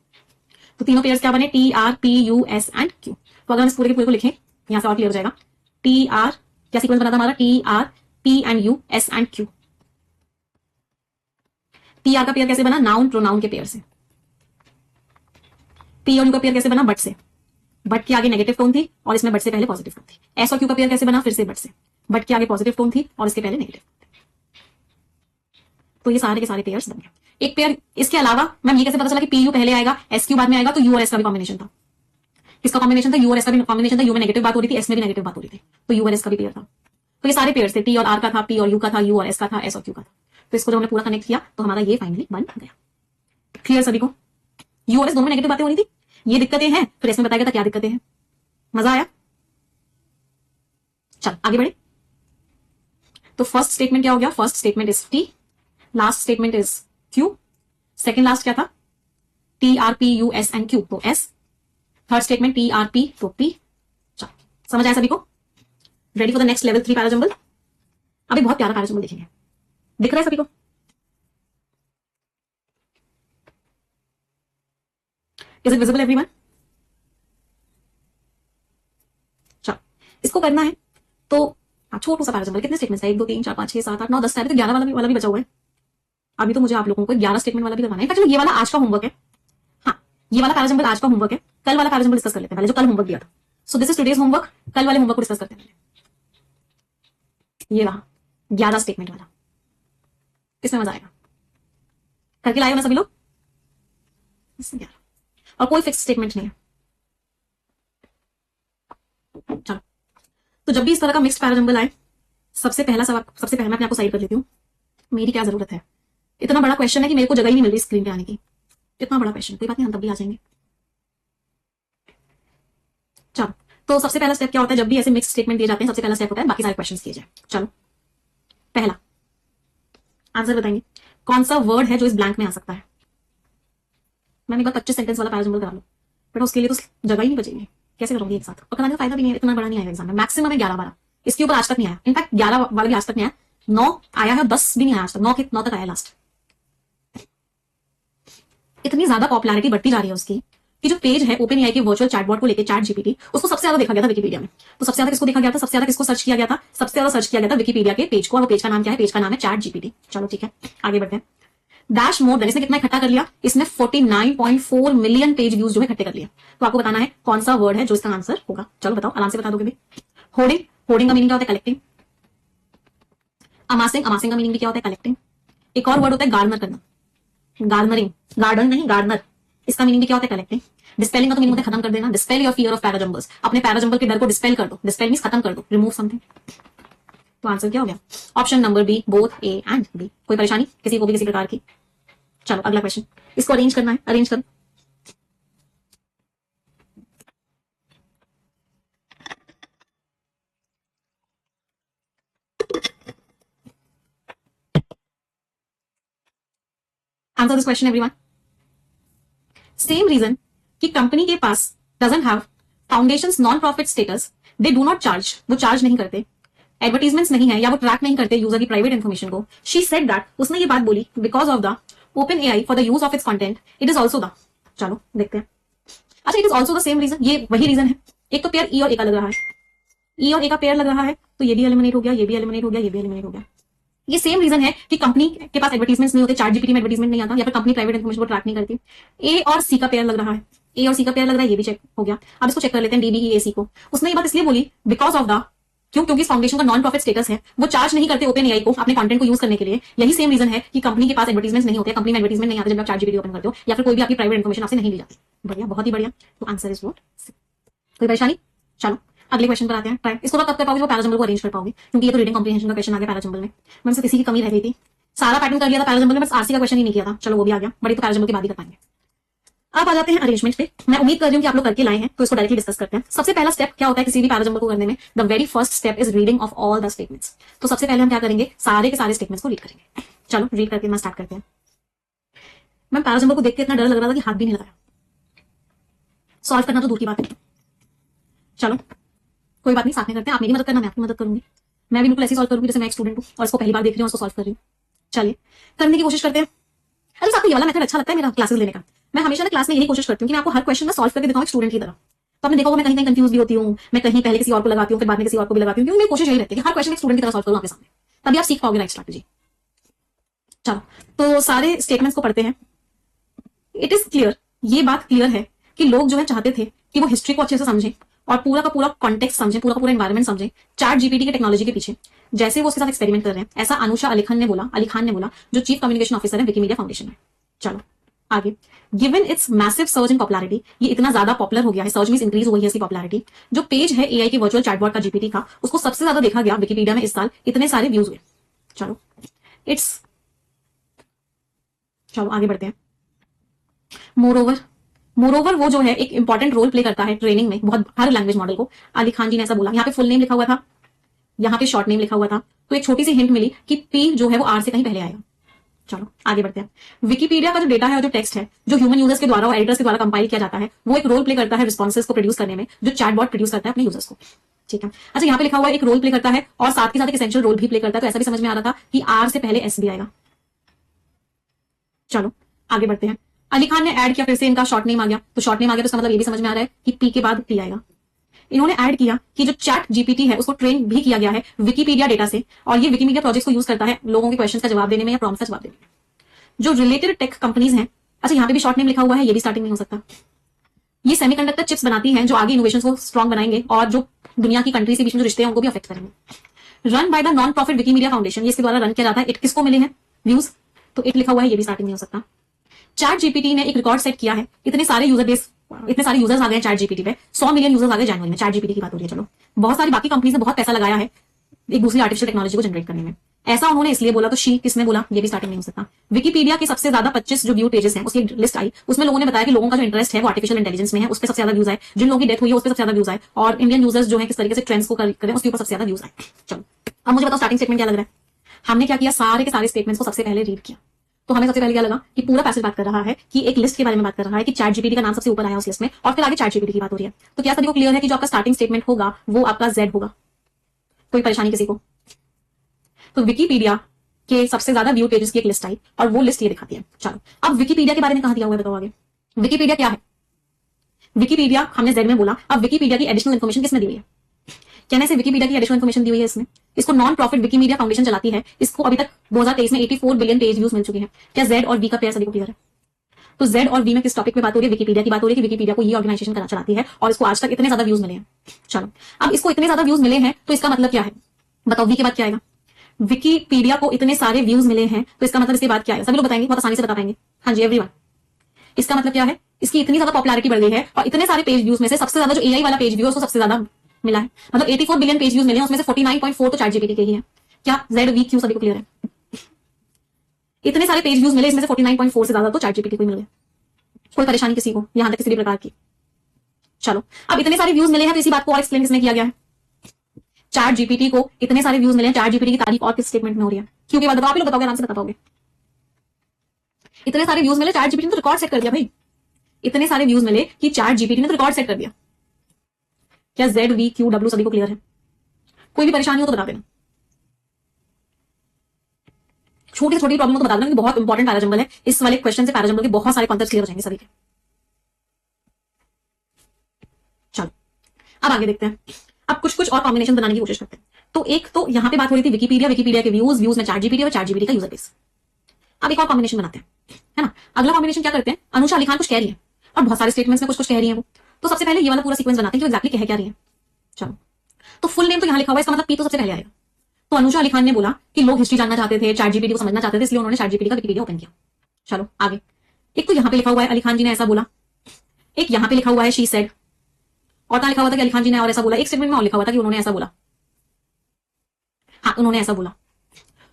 तो तीनों पेयर्स क्या बने? T R P U S and Q. तो अगर हम इस पूरे के पूरे को लिखें, यहां से और क्लियर हो जाएगा। टी आर, क्या सीक्वेंस बना था हमारा? T R P and you S and Q. T R का पेयर कैसे बना? नाउन प्रोनाउन के पेयर से। पी और यू का पेयर कैसे बना? बट से। बट के आगे नेगेटिव टोन थी और इसमें बट से पहले पॉजिटिव टोन थी। एस और क्यू का पेयर कैसे बना? फिर से बट से। बट के आगे पॉजिटिव टोन थी और इसके पहले नेगेटिव। तो ये सारे के सारे पेयर्स बन गए। एक पेयर इसके अलावा मैम ये कैसे पता चला कि पी यू पहले आएगा एस क्यू बाद में आएगा? तो यू और एस का भी कॉम्बिनेशन था। किसका कॉम्बिनेशन था? यू और एस का भी कॉम्बिनेशन था। यू में नेगेटिव बात हो रही थी, एस में भी नेगेटिव बात हो रही थी, तो यू और एस का भी पेयर था। तो ये सारे पेयर थे, टी और आर का था, पी और यू का था, यू और एस का था, एस और क्यू का था। तो इसको जब हमने पूरा कनेक्ट किया तो हमारा ये फाइनली बन गया। क्लियर सभी को? यू और एस दोनों में नेगेटिव बातें हो रही थी, ये दिक्कतें हैं, फिर इसमें बताया गया था क्या दिक्कतें हैं। मजा आया? चल आगे बढ़े। तो फर्स्ट स्टेटमेंट क्या हो गया? First statement is T, last statement is Q, second last क्या था? T R P U S and Q, तो S. Third statement T R P, तो पी। चल समझ आया सभी को? Ready for the next level 3 parajumble. अभी बहुत प्यारा पैराजंबल देखेंगे, दिख रहा है सभी को? Is it visible everyone? चल इसको करना है तो छोटू सा पैराजंबल। कितने स्टेटमेंट्स है? 1 2 3 4 5 6 7 8 9 10 तो 11 वाला भी बचा हुआ है। अभी तो मुझे आप लोगों को 11 स्टेटमेंट वाला भी करवाना है। चलो ये वाला आज का होमवर्क है। हाँ, ये वाला पैराजंबल आज का होमवर्क है। कल वाला पैराजंबल डिस्कस कर लेते हैं पहले, जो कल होमवर्क दिया था। So this is today's homework. कल वाले होमवर्क को डिस्कस करते हैं। ये रहा 11 स्टेटमेंट वाला। किसमें मजा आएगा? करके लाए हो ना सभी लोग? 11 और कोई फिक्स स्टेटमेंट नहीं है। चलो, तो जब भी इस तरह का मिक्स्ड पैराजंबल आए, सबसे पहले मैं अपने आप को साइड कर लेती हूँ। मेरी क्या जरूरत है? इतना बड़ा क्वेश्चन है कि मेरे को जगह ही नहीं मिल रही स्क्रीन पे आने की। इतना बड़ा क्वेश्चन, कोई बात नहीं, हम तब भी आ जाएंगे। चलो, तो सबसे पहला स्टेप क्या होता है जब भी ऐसे मिक्स स्टेटमेंट दिए जाते हैं? सबसे पहला स्टेप होता है बाकी सारे क्वेश्चन किए जाए। चलो पहला आंसर बताएंगे, कौन सा वर्ड है जो इस ब्लैंक में आ सकता है? मैंने एक बार 25 सेंटेंस वाला पैराजंबल करा लो, बट उसके लिए तो जगह ही नहीं बचेगी। कैसे करोगे एक साथ? और कराने का फायदा भी नहीं है, इतना बड़ा नहीं आएगा एग्जाम में। मैक्सिमम है 11-12, इसके ऊपर आज तक नहीं आया। इनफैक्ट 11 वाला भी आज तक नहीं आया, 9 आया है, 10 भी नहीं आया आज तक। 9 तक आया लास्ट। इतनी ज्यादा पॉपुलैरिटी बढ़ती जा रही है उसकी कि जो पेज है ओपन एआई के वर्चुअल चैटबॉट को लेकर, चैट जीपीटी, उसको सबसे ज्यादा देखा गया था विकिपीडिया में। तो सबसे ज्यादा किसको देखा गया था? सबसे ज्यादा किसको सर्च किया गया था? सबसे ज्यादा सर्च किया गया था विकिपीडिया के पेज को। और वो पेज का नाम क्या है? पेज का नाम है चैट जीपीटी। चलो ठीक है, आगे बढ़ते हैं। डैश मोर देन, इसने कितना इकट्ठा कर लिया? इसने 49.4 मिलियन पेज व्यूज जो है इकट्ठे कर लिया। तो आपको बताना है कौन सा वर्ड है जो इसका आंसर होगा। चलो बताओ, आराम से बता दोगे भी। होर्डिंग, होर्डिंग का मीनिंग क्या होता है? कलेक्टिंग। अमासिंग, अमासिंग का मीनिंग भी क्या होता है? कलेक्टिंग। एक और वर्ड होता है गार्डनर करना, गार्डनरिंग, गार्डन नहीं गार्डनर, इसका मीनिंग भी क्या होता है? कलेक्टिंग। डिस्पेलिंग का तो मीनिंग होता है खत्म कर देना। डिस्पेल योर फियर ऑफ पैराजंबल्स, अपने पैराजंबल के डर को डिस्पेल कर दो। डिस्पेल मींस खत्म कर दो, रिमूव समथिंग। तो आंसर क्या हो गया? Option number B, both A and B. कोई परेशानी किसी को भी किसी प्रकार की? चलो अगला क्वेश्चन, इसको अरेंज करना है, अरेंज करो। Answer this question everyone. Same reason कि कंपनी के पास doesn't have foundations non profit status, they do not charge, वो चार्ज नहीं करते, एडवर्टीजमेंट्स नहीं है या वो ट्रैक नहीं करते यूजर की प्राइवेट इन्फॉर्मेशन को। शी सेड दैट, उसने ये बात बोली, because of the open AI for the use of its content it is also the, चलो देखते हैं। अच्छा, it is also the same reason, ये वही रीजन है। एक तो पेयर ई और ए का लग रहा है, ई और ए का पेयर लग रहा है, तो ये भी एलिमिनेट हो गया, ये भी एलिमिनेट हो गया, ये भी एलिमिनेट हो गया। ये सेम रीजन है कि कंपनी के पास एडवर्टीजमेंट्स नहीं होते, चैट जीपीटी में एडवर्टीजमेंट नहीं आता, या फिर कंपनी प्राइवेट इन्फॉर्मेशन को ट्रैक नहीं करती। ए और सी का पेयर लग रहा है, ए और सी का पेयर लग रहा है, ये भी चेक हो गया। अब इसको चेक कर लेते हैं, डीबीई सी को। उसने ये बात इसलिए बोली बिकॉज ऑफ द, क्योंकि फाउंडेशन का नॉन प्रॉफिट स्टेटस है, वो चार्ज नहीं करते ओपन एआई को अपने कंटेंट को यूज करने के लिए। यही सेम रीजन है कि कंपनी के पास एडवर्टीजमेंट नहीं होते, कंपनी में एडवर्टीजमेंट नहीं आते जब आप चैट जीपीटी ओपन करते हो, या फिर कोई भी आपकी प्राइवेट इन्फॉर्मेशन आपसे नहीं ली जाती। बढ़िया, बहुत ही बढ़िया। तो आंसर इज व्हाट सी। कोई परेशानी? चलो अगले क्वेश्चन पर आते हैं। ट्राई इसको कब कर पाओगे, वो पैराजंबल को अरेंज कर पाओगे, क्योंकि ये तो रीडिंग कॉम्प्रिहेंशन का क्वेश्चन आ गया पैराजंबल में। मैंने से किसी की कमी रह गई थी, सारा पैटर्न कर लिया था पैराजंबल में, बस आरसी का क्वेश्चन ही नहीं किया था। चलो वो भी आ गया, बड़ी तो पैराजंबल की बात ही कर पाएंगे। अब आ जाते हैं अरेंजमेंट पे। मैं उम्मीद कर रही हूं कि आप लोग करके लाए हैं, तो इसको डायरेक्टली डिस्कस करते हैं। सबसे पहला स्टेप क्या होता है किसी भी पैराजंबल को करने में? The very first step is reading of all the statements. तो सबसे पहले हम क्या करेंगे, सारे के सारे स्टेटमेंट्स को रीड करेंगे। चलो रीड करके मैं स्टार्ट करते हैं। मैं पैराजंबल को देख के इतना डर लग रहा था कि हाथ भी नहीं लगाया, सॉल्व करना तो दूर की बात है। चलो कोई बात नहीं, साथ में करते हैं। आप मेरी मदद करना, मैं आपकी मदद करूंगी। मैं भी बिल्कुल ऐसे सॉल्व करूंगी जैसे मैं एक स्टूडेंट हूं और इसको पहली बार देख रही हूं, उसको सॉल्व कर रही हूँ। चलिए करने की कोशिश करते हैं। अरे आपको ये वाला मेथड अच्छा लगता है मेरा क्लासेस लेने का। मैं हमेशा ना क्लास में यही कोशिश करती हूँ कि मैं आपको हर क्वेश्चन में सॉल्व करके दिखाऊं स्टूडेंट की तरह। तो आपने देखा होगा मैं कहीं कहीं कंफ्यूज भी होती हूँ, मैं कहीं पहले किसी और को लगाती हूँ, फिर बाद में किसी और को भी लगाती हूँ, क्योंकि मेरी कोशिश यही रहती है कि हर क्वेश्चन एक स्टूडेंट की तरह सॉल्व करूँ आपके सामने, तभी आप सीख पाओगे राइट स्ट्रैटेजी। चलो तो सारे स्टेटमेंट्स को पढ़ते हैं। इट इज क्लियर, ये बात क्लियर है कि लोग जो है चाहते थे कि वो हिस्ट्री को अच्छे से समझें और पूरा का पूरा कॉन्टेक्स्ट समझें, पूरा का पूरा एनवायरमेंट समझें चैट जीपीटी के टेक्नोलॉजी के पीछे, जैसे वो उसके साथ एक्सपेरिमेंट कर रहे हैं। ऐसा अनुषा अली खान ने बोला, जो चीफ कम्युनिकेशन ऑफिसर है विकीमीडिया फाउंडेशन में। चलो आगे। Given it's massive search in popularity, ये इतना ज्यादा पॉपुलर हो गया है, सर्च मींस इंक्रीज हो गई है इसकी पॉपुलैरिटी। जो पेज है एआई की वर्चुअल चैटबॉट का जीपीटी का, उसको सबसे ज्यादा देखा गया विकिपीडिया में इस साल, इतने सारे व्यूज हुए। चलो आगे बढ़ते हैं। मोरोवर वो जो है एक इंपॉर्टेंट रोल प्ले करता है ट्रेनिंग में बहुत, हर लैंग्वेज मॉडल को। अली खान जी ने ऐसा बोला। यहाँ पे फुल नेम लिखा हुआ था, यहाँ पे शॉर्ट नेम लिखा हुआ था, तो एक छोटी सी हिंट मिली कि पी जो है वो आर से कहीं पहले आएगा। चलो आगे बढ़ते हैं। विकिपीडिया का जो डेटा है और जो टेक्स्ट है, जो ह्यूमन यूजर्स के द्वारा और एडिटर्स के द्वारा कंपाइल किया जाता है, वो एक रोल प्ले करता है रिस्पॉन्सेज को प्रोड्यूस करने में, जो चैटबॉट प्रोड्यूस करता है अपने यूजर्स को। ठीक है। अच्छा यहाँ पे लिखा हुआ एक रोल प्ले करता है और साथ के साथ एक एसेंशियल रोल भी प्ले करता है, तो ऐसा भी समझ में आ रहा था कि आर से पहले एस भी आएगा। चलो आगे बढ़ते हैं। अली खान ने ऐड किया, फिर से इनका शॉर्ट नेम आ गया, तो शॉर्ट नेम आ गया तो इसका मतलब ये भी समझ में आ रहा है कि पी के बाद पी आएगा। इन्होंने ऐड किया कि जो चैट जीपीटी है उसको ट्रेन भी किया गया है विकिपीडिया डेटा से, और ये विकिमीडिया प्रोजेक्ट्स को यूज करता है लोगों के क्वेश्चंस का जवाब देने में या प्रॉम्प्ट्स का जवाब देने में। जो रिलेटेड टेक कंपनीज हैं, अच्छा यहाँ पे भी शॉर्ट नेम लिखा हुआ है, ये भी स्टार्टिंग नहीं हो सकता। ये सेमीकंडक्टर चिप्स बनाती हैं जो आगे इनोवेशंस को स्ट्रॉन्ग बनाएंगे और जो दुनिया की कंट्रीज के बीच में जो रिश्ते हैं उनको भी अफेक्ट करेंगे। Run by the non profit Wikimedia foundation, ये इसके द्वारा रन किया जाता है। इट किसको मिले हैं व्यूज, तो इट लिखा हुआ है, ये भी स्टार्टिंग नहीं हो सकता। चैट जीपीटी ने एक रिकॉर्ड सेट किया है, इतने सारे यूजर्स आ गए चैट जीपीटी पे, 100 मिलियन यूजर्स आ गए जनवरी में। चैट जीपीटी की बात हो रही है। चलो बहुत सारी बाकी कंपनीज ने बहुत पैसा लगाया है एक दूसरी आर्टिफिशियल टेक्नोलॉजी को जनरेट करने में। ऐसा उन्होंने इसलिए बोला, तो शी किसने बोला, ये भी स्टार्टिंग नहीं हो सकता। विकिपीडिया के सबसे ज्यादा 25 जो व्यू पेजेस हैं उसकी लिस्ट आई, उसमें लोगों ने बताया कि लोगों का जो इंटरेस्ट है वो आर्टिफिशियल इंटेलिजेंस में है, उस पर सबसे ज्यादा व्यूज आए। जिन लोगों की डेथ हुई है उस पर सबसे ज्यादा व्यूज आए, और इंडियन यूजर्स जो है किस तरीके से ट्रेंड्स को करें उसके ऊपर सबसे ज्यादा व्यूज आए। चलो अब मुझे बताओ स्टार्टिंग स्टेटमेंट क्या लग रहा है। हमने क्या किया, सारे के सारे स्टेटमेंट्स को सबसे पहले रीड किया, तो हमें सबसे पहले क्या लगा कि पूरा पैसेज बात कर रहा है कि एक लिस्ट के बारे में बात कर रहा है कि चैट जीपीटी का नाम सबसे ऊपर आया उस लिस्ट में, और फिर आगे चैट जीपीटी की बात हो रही है। तो क्या सभी को क्लियर है कि जो आपका स्टार्टिंग स्टेटमेंट होगा वो आपका जेड होगा? कोई परेशानी किसी को? तो विकिपीडिया के सबसे ज्यादा व्यू पेजेस की एक लिस्ट आई और वो लिस्ट ये दिखाती है। चलो अब विकिपीडिया के बारे में कहां दिया हुआ है बताओ आगे। विकिपीडिया क्या है? विकिपीडिया हमने जेड में बोला, अब विकिपीडिया की एडिशनल इन्फॉर्मेशन किसने दी हुई है? कहने से विकिपीडिया की एडिशनल इन्फॉर्मेशन दी हुई है इसमें। इसको नॉन प्रॉफिट विकिमीडिया फाउंडेशन चलाती है। इसको अभी तक 2023 में 84 बिलियन पेज व्यूज मिल चुके हैं। क्या जेड और वी का पेयर सभी को क्लियर है? तो जेड और वी में किस टॉपिक पे बात हो रही है? विकिपीडिया की बात हो रही है कि विकिपीडिया को ये ऑर्गेनाइजेशन चलाती है और इसको आज तक इतने ज्यादा व्यूज मिले हैं। चलो अब इसको इतने ज्यादा व्यूज मिले हैं तो इसका मतलब क्या है बताओ, वी के बाद क्या आएगा? विकिपीडिया को इतने सारे व्यूज मिले हैं तो इसका मतलब इसके बाद क्या है? सभी लोग बताएंगे, बहुत आसानी से बता पाएंगे। हाँ जी एवरीवन, इसका मतलब क्या है? इसकी इतनी ज्यादा पॉपुलैरिटी बढ़ गई है और इतने सारे पेज व्यूज में से सबसे ज्यादा जो एआई वाला पेज व्यू है उसको सबसे ज्यादा मिला है। मतलब 84 बिलियन पेज व्यूज मिले हैं, उसमें से 49.4 तो चैट जीपीटी के ही है। क्या जेड वी क्यू सभी को क्लियर है? इतने सारे पेज व्यूज मिले, इसमें से 49.4 से ज्यादा तो चैट जीपीटी को मिल गए। कोई परेशानी किसी को यहां तक किसी भी प्रकार की? चलो अब इतने सारे व्यूज मिले हैं तो इसी बात को और एक्सप्लेन किसने किया गया है? चैट जीपीटी को इतने सारे व्यूज मिले हैं। चैट जीपीटी की तारीफ और किस स्टेटमेंट में हो रही है? क्यों के बाद बताओ, आप लोग बताओगे, आराम से बता पाओगे। इतने सारे व्यूज मिले, चैट जीपीटी ने तो रिकॉर्ड सेट कर दिया भाई। इतने सारे व्यूज मिले कि चैट जीपीटी ने तो रिकॉर्ड सेट कर दिया। क्या ZVQW सभी को क्लियर है? कोई भी परेशानी हो तो बता देना। छोटी से छोटी प्रॉब्लम हो तो बता देना, बहुत इंपॉर्टेंट पैराजंबल है। इस वाले क्वेश्चन से पैराजंबल के बहुत सारे कॉन्सेप्ट क्लियर हो जाएंगे सभी के। चलो अब आगे देखते हैं। अब कुछ कुछ और कॉम्बिनेशन बनाने की कोशिश करते हैं। तो एक तो यहां पे बात हो रही थी विकिपीडिया, विकिपीडिया के व्यूज में चैट जीपीटी और चैट जीपीटी का यूजर बेस। अब एक और कॉम्बिनेशन बनाते हैं, है ना। अगला कॉम्बिनेशन क्या करते हैं, अनुषा अली खान कुछ कह रही है और बहुत सारे स्टेटमेंट्स में कुछ कुछ कह रही है वो। तो सबसे पहले ये वाला पूरा सीक्वेंस बनाते हैं कि एग्जैक्टली कह क्या रही है। चलो तो फुल नेम तो यहां लिखा हुआ है, इसका मतलब पी तो सबसे पहले आएगा। तो अनुषा अली खान ने बोला कि लोग हिस्ट्री जानना चाहते थे, चैट जीपीटी को समझना चाहते थे, इसलिए उन्होंने चैट जीपीटी का विकिपीडिया ओपन किया। चलो आगे। एक तो यहां पे लिखा हुआ है अली खान जी ने ऐसा बोला, एक यहां पे लिखा हुआ है शी सेड, और कहां लिखा हुआ था कि अली खान जी ने और ऐसा बोला। एक स्टेटमेंट में और लिखा हुआ था कि उन्होंने ऐसा बोला। हाँ उन्होंने ऐसा बोला।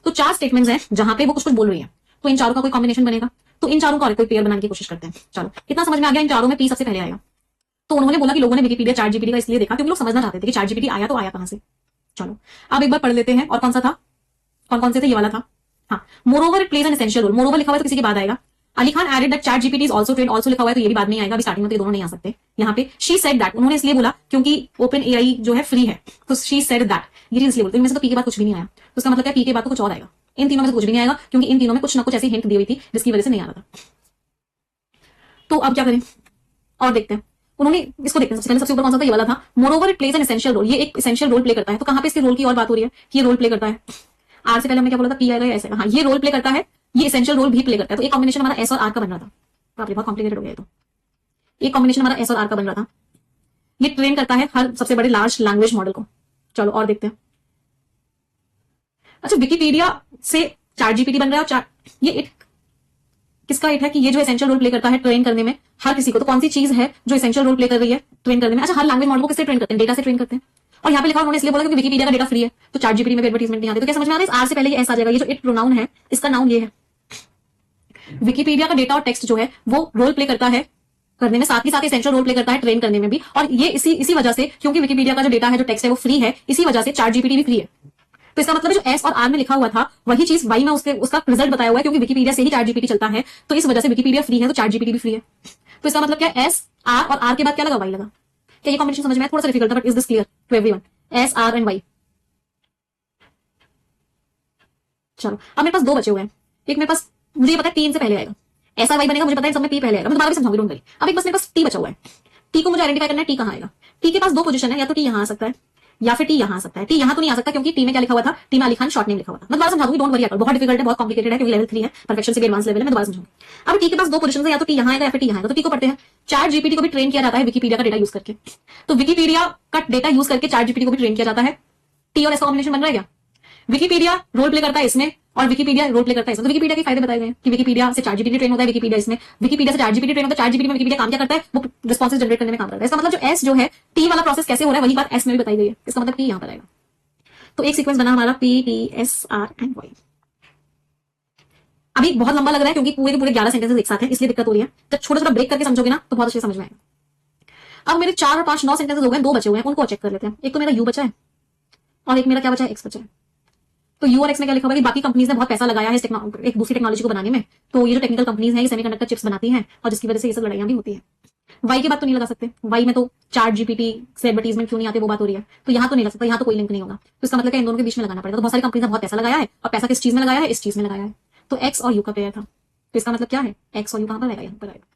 तो 4 स्टेटमेंट्स हैं जहां पे वो कुछ कुछ बोल रही है। तो इन चारों का कोई कॉम्बिनेशन बनेगा। तो इन चारों का और कोई पेयर बनाने की कोशिश करते हैं। चलो कितना समझ में आ गया, इन चारों में पी सबसे पहले आएगा। तो उन्होंने बोला कि लोगों ने विकिपीडिया चैट जीपीटी का इसलिए देखा क्योंकि लोग समझना चाहते थे कि चैट जीपीटी आया तो आया कहां से। चलो अब एक बार पढ़ लेते हैं। और कौन सा था, कौन कौन से थे, ये वाला था। हाँ moreover it plays an essential role. Moreover लिखा हुआ है तो किसी के बाद आएगा। Ali Khan added that chat GPT is also trained, also लिखा हुआ है तो ये भी बाद में आएगा, अभी स्टार्टिंग में तो ये दोनों नहीं आ सकते। यहाँ पे शी सेड दैट, उन्होंने इसलिए बोला क्योंकि ओपन एआई जो है फ्री है, तो शी सेड दैट ये चीज इसलिए बोलते हैं। इनमें से तो पी के बाद कुछ भी नहीं आया, तो इसका मतलब है पी के बाद तो कुछ और आएगा। इन तीनों में से कुछ भी नहीं आएगा क्योंकि इन तीनों में कुछ ना कुछ ऐसी हिंट दी हुई थी जिसकी वजह से नहीं आ रहा था। तो अब क्या करें और देखते हैं। उन्होंने इसको देखते हैं। सबसे पहले सबसे ऊपर कौन सा था, ये वाला था। Moreover it plays an essential role, ये एक एसेंशियल रोल प्ले करता है। तो कहां पे इसके रोल की और बात हो रही है कि ये रोल प्ले करता है। आर से पहले हमने क्या बोला था, पी आएगा या ऐसे। हाँ ये रोल प्ले करता है, ये एसेंशियल रोल भी प्ले करता है। तो एक कॉम्बिनेशन हमारा एस और आर का बन रहा था। बाप रे बहुत कॉम्प्लिकेटेड हो गया। तो एक कॉम्बिनेशन हमारा एस और आर का बन रहा था। ये ट्रेन करता है हर सबसे बड़े लार्ज लैंग्वेज मॉडल को। चलो और देखते हैं। अच्छा विकिपीडिया से चैट जीपीटी बन रहा है और ये इट किसका इट है कि ये जो एसेंशियल रोल प्ले करता है ट्रेन करने में हर किसी को। तो कौन सी चीज है जो एसेंशियल रोल प्ले कर रही है ट्रेन करने में। अच्छा हर लैंग्वेज मॉडल को किससे ट्रेन करते हैं, डेटा से ट्रेन करते हैं। और यहाँ पे लिखा उन्होंने इसलिए बोला क्योंकि विकिपीडिया का डेटा फ्री है, तो चैट जीपीटी में एडवर्टाइजमेंट नहीं आती। तो क्या समझ में आ रहा है, आर से पहले ये एस आ जाएगा। ये जो इट प्रोनाउन है इसका नाउन ये है। विकिपीडिया का डेटा और टेक्स्ट जो है वो रोल प्ले करता है करने में, साथ ही साथ एसेंशियल रोल प्ले करता है ट्रेन करने में भी। और ये इसी वजह से, क्योंकि विकिपीडिया का जो डेटा है जो टेक्स्ट है वो फ्री है, इसी वजह से चैट जीपीटी भी फ्री है। तो इसका मतलब जो एस और आर में लिखा हुआ था वही चीज वाई में उसका रिजल्ट बताया हुआ है, क्योंकि विकिपीडिया से ही चैट जीपीटी चलता है। तो इस वजह से विकिपीडिया फ्री है तो चैट जीपीटी भी फ्री है। तो इसका मतलब क्या, एस आर और आर के बाद क्या लगा, वाई लगा। क्या ये कॉम्बिनेशन समझ में आया? थोड़ा सा डिफिकल्ट था but is this clear to everyone? S R and Y. चलो अब मेरे पास 2 बचे हुए हैं। एक मेरे पास, मुझे पता है टी इनसे पहले आएगा, एस आर वाई बनेगा, मुझे पता है सब में पी पहले आएगा। मैं दोबारा भी समझाऊंगी, डोंट वरी। अब एक बस मेरे पास टी बचा हुआ है। टी को मुझे आइडेंटिफाई करना है, टी कहां आएगा। टी के पास 2 पोजीशन है, या तो टी यहां आ सकता है या फिर टी यहां आ सकता है। टी यहां तो नहीं आ सकता क्योंकि टी में क्या लिखा हुआ था, टी में अली खान शॉर्ट नेम लिखा हुआ था। मैं दोबारा समझा दूंगी, डोंट वरी। बहुत डिफिकल्ट है, बहुत कॉम्प्लिकेटेड है क्योंकि लेवल 3 है, परफेक्शन से एडवांस लेवल है। मैं दोबारा समझाऊंगी। अब टी के पास 2 पोजीशन है, या तो टी यहां आएगा या फिर टी यहां आएगा। तो टी को पढ़ते हैं। चैट जीपीटी को भी ट्रेन किया जाता है विकिपीडिया का डेटा यूज करके। तो विकिपीडिया का डेटा यूज करके चैट जीपीटी को भी ट्रेन किया जाता है। टी और एस का कॉम्बिनेशन बन रहा है क्या? विकिपीडिया रोल प्ले करता है इसमें और विकिपीडिया रोल प्ले करता है इसमें। तो विकिपीडिया के फायदे बताए गए हैं कि विकिपीडिया से चैट जीपीटी ट्रेन होता है, विकिपीडिया इसमें, विकिपीडिया से चैट जीपीटी ट्रेन होता है। चैट जीपीटी में विकिपीडिया काम क्या करता है, वो रिस्पॉन्सेज जनरेट करने में काम करता है। इसका मतलब जो एस जो है टी वाला प्रोसेस कैसे हो रहा है वही बात एस में भी बताई गई है। इसका मतलब टी यहां पर आएगा। तो एक सीक्वेंस बना हमारा P T S R and Y. अभी बहुत लंबा लग रहा है क्योंकि पूरे के पूरे 11 सेंटेंसेस एक साथ हैं, इसलिए दिक्कत हो रही है। जब छोटा छोटा ब्रेक करके समझोगे ना तो बहुत अच्छे समझ में आएगा। अब मेरे 4 और 5 9 सेंटेंसेस हो गए, 2 बचे हुए हैं, उनको चेक कर लेते हैं। एक तो मेरा यू बचा है और एक मेरा क्या बचा है, एक्स बचा है। तो यू और एक्स में क्या लिखा हुआ है कि बाकी कंपनीज ने बहुत पैसा लगाया है एक दूसरी टेक्नोलॉजी को बनाने में। तो ये जो टेक्निकल कंपनीज हैं ये सेमीकंडक्टर चिप्स बनाती हैं और जिसकी वजह से ये सब लड़ाइयां भी होती हैं। वाई की बात तो नहीं लगा सकते, वाई में तो चैट जीपीटी से एडवर्टाइजमेंट क्यों नहीं आते वो बात हो रही है। तो यहाँ तो नहीं लग सकता, यहाँ तो कोई लिंक नहीं होगा। तो इसका मतलब इन दोनों के बीच में लगाना पड़ेगा। तो बहुत सारी कंपनीज ने बहुत पैसा लगाया है और पैसा किस चीज में लगाया है, इस चीज में लगाया है। तो एक्स और यू का पेयर था। तो इसका मतलब क्या है, एक्स और यू कहां पर आएगा, यहाँ पर आएगा।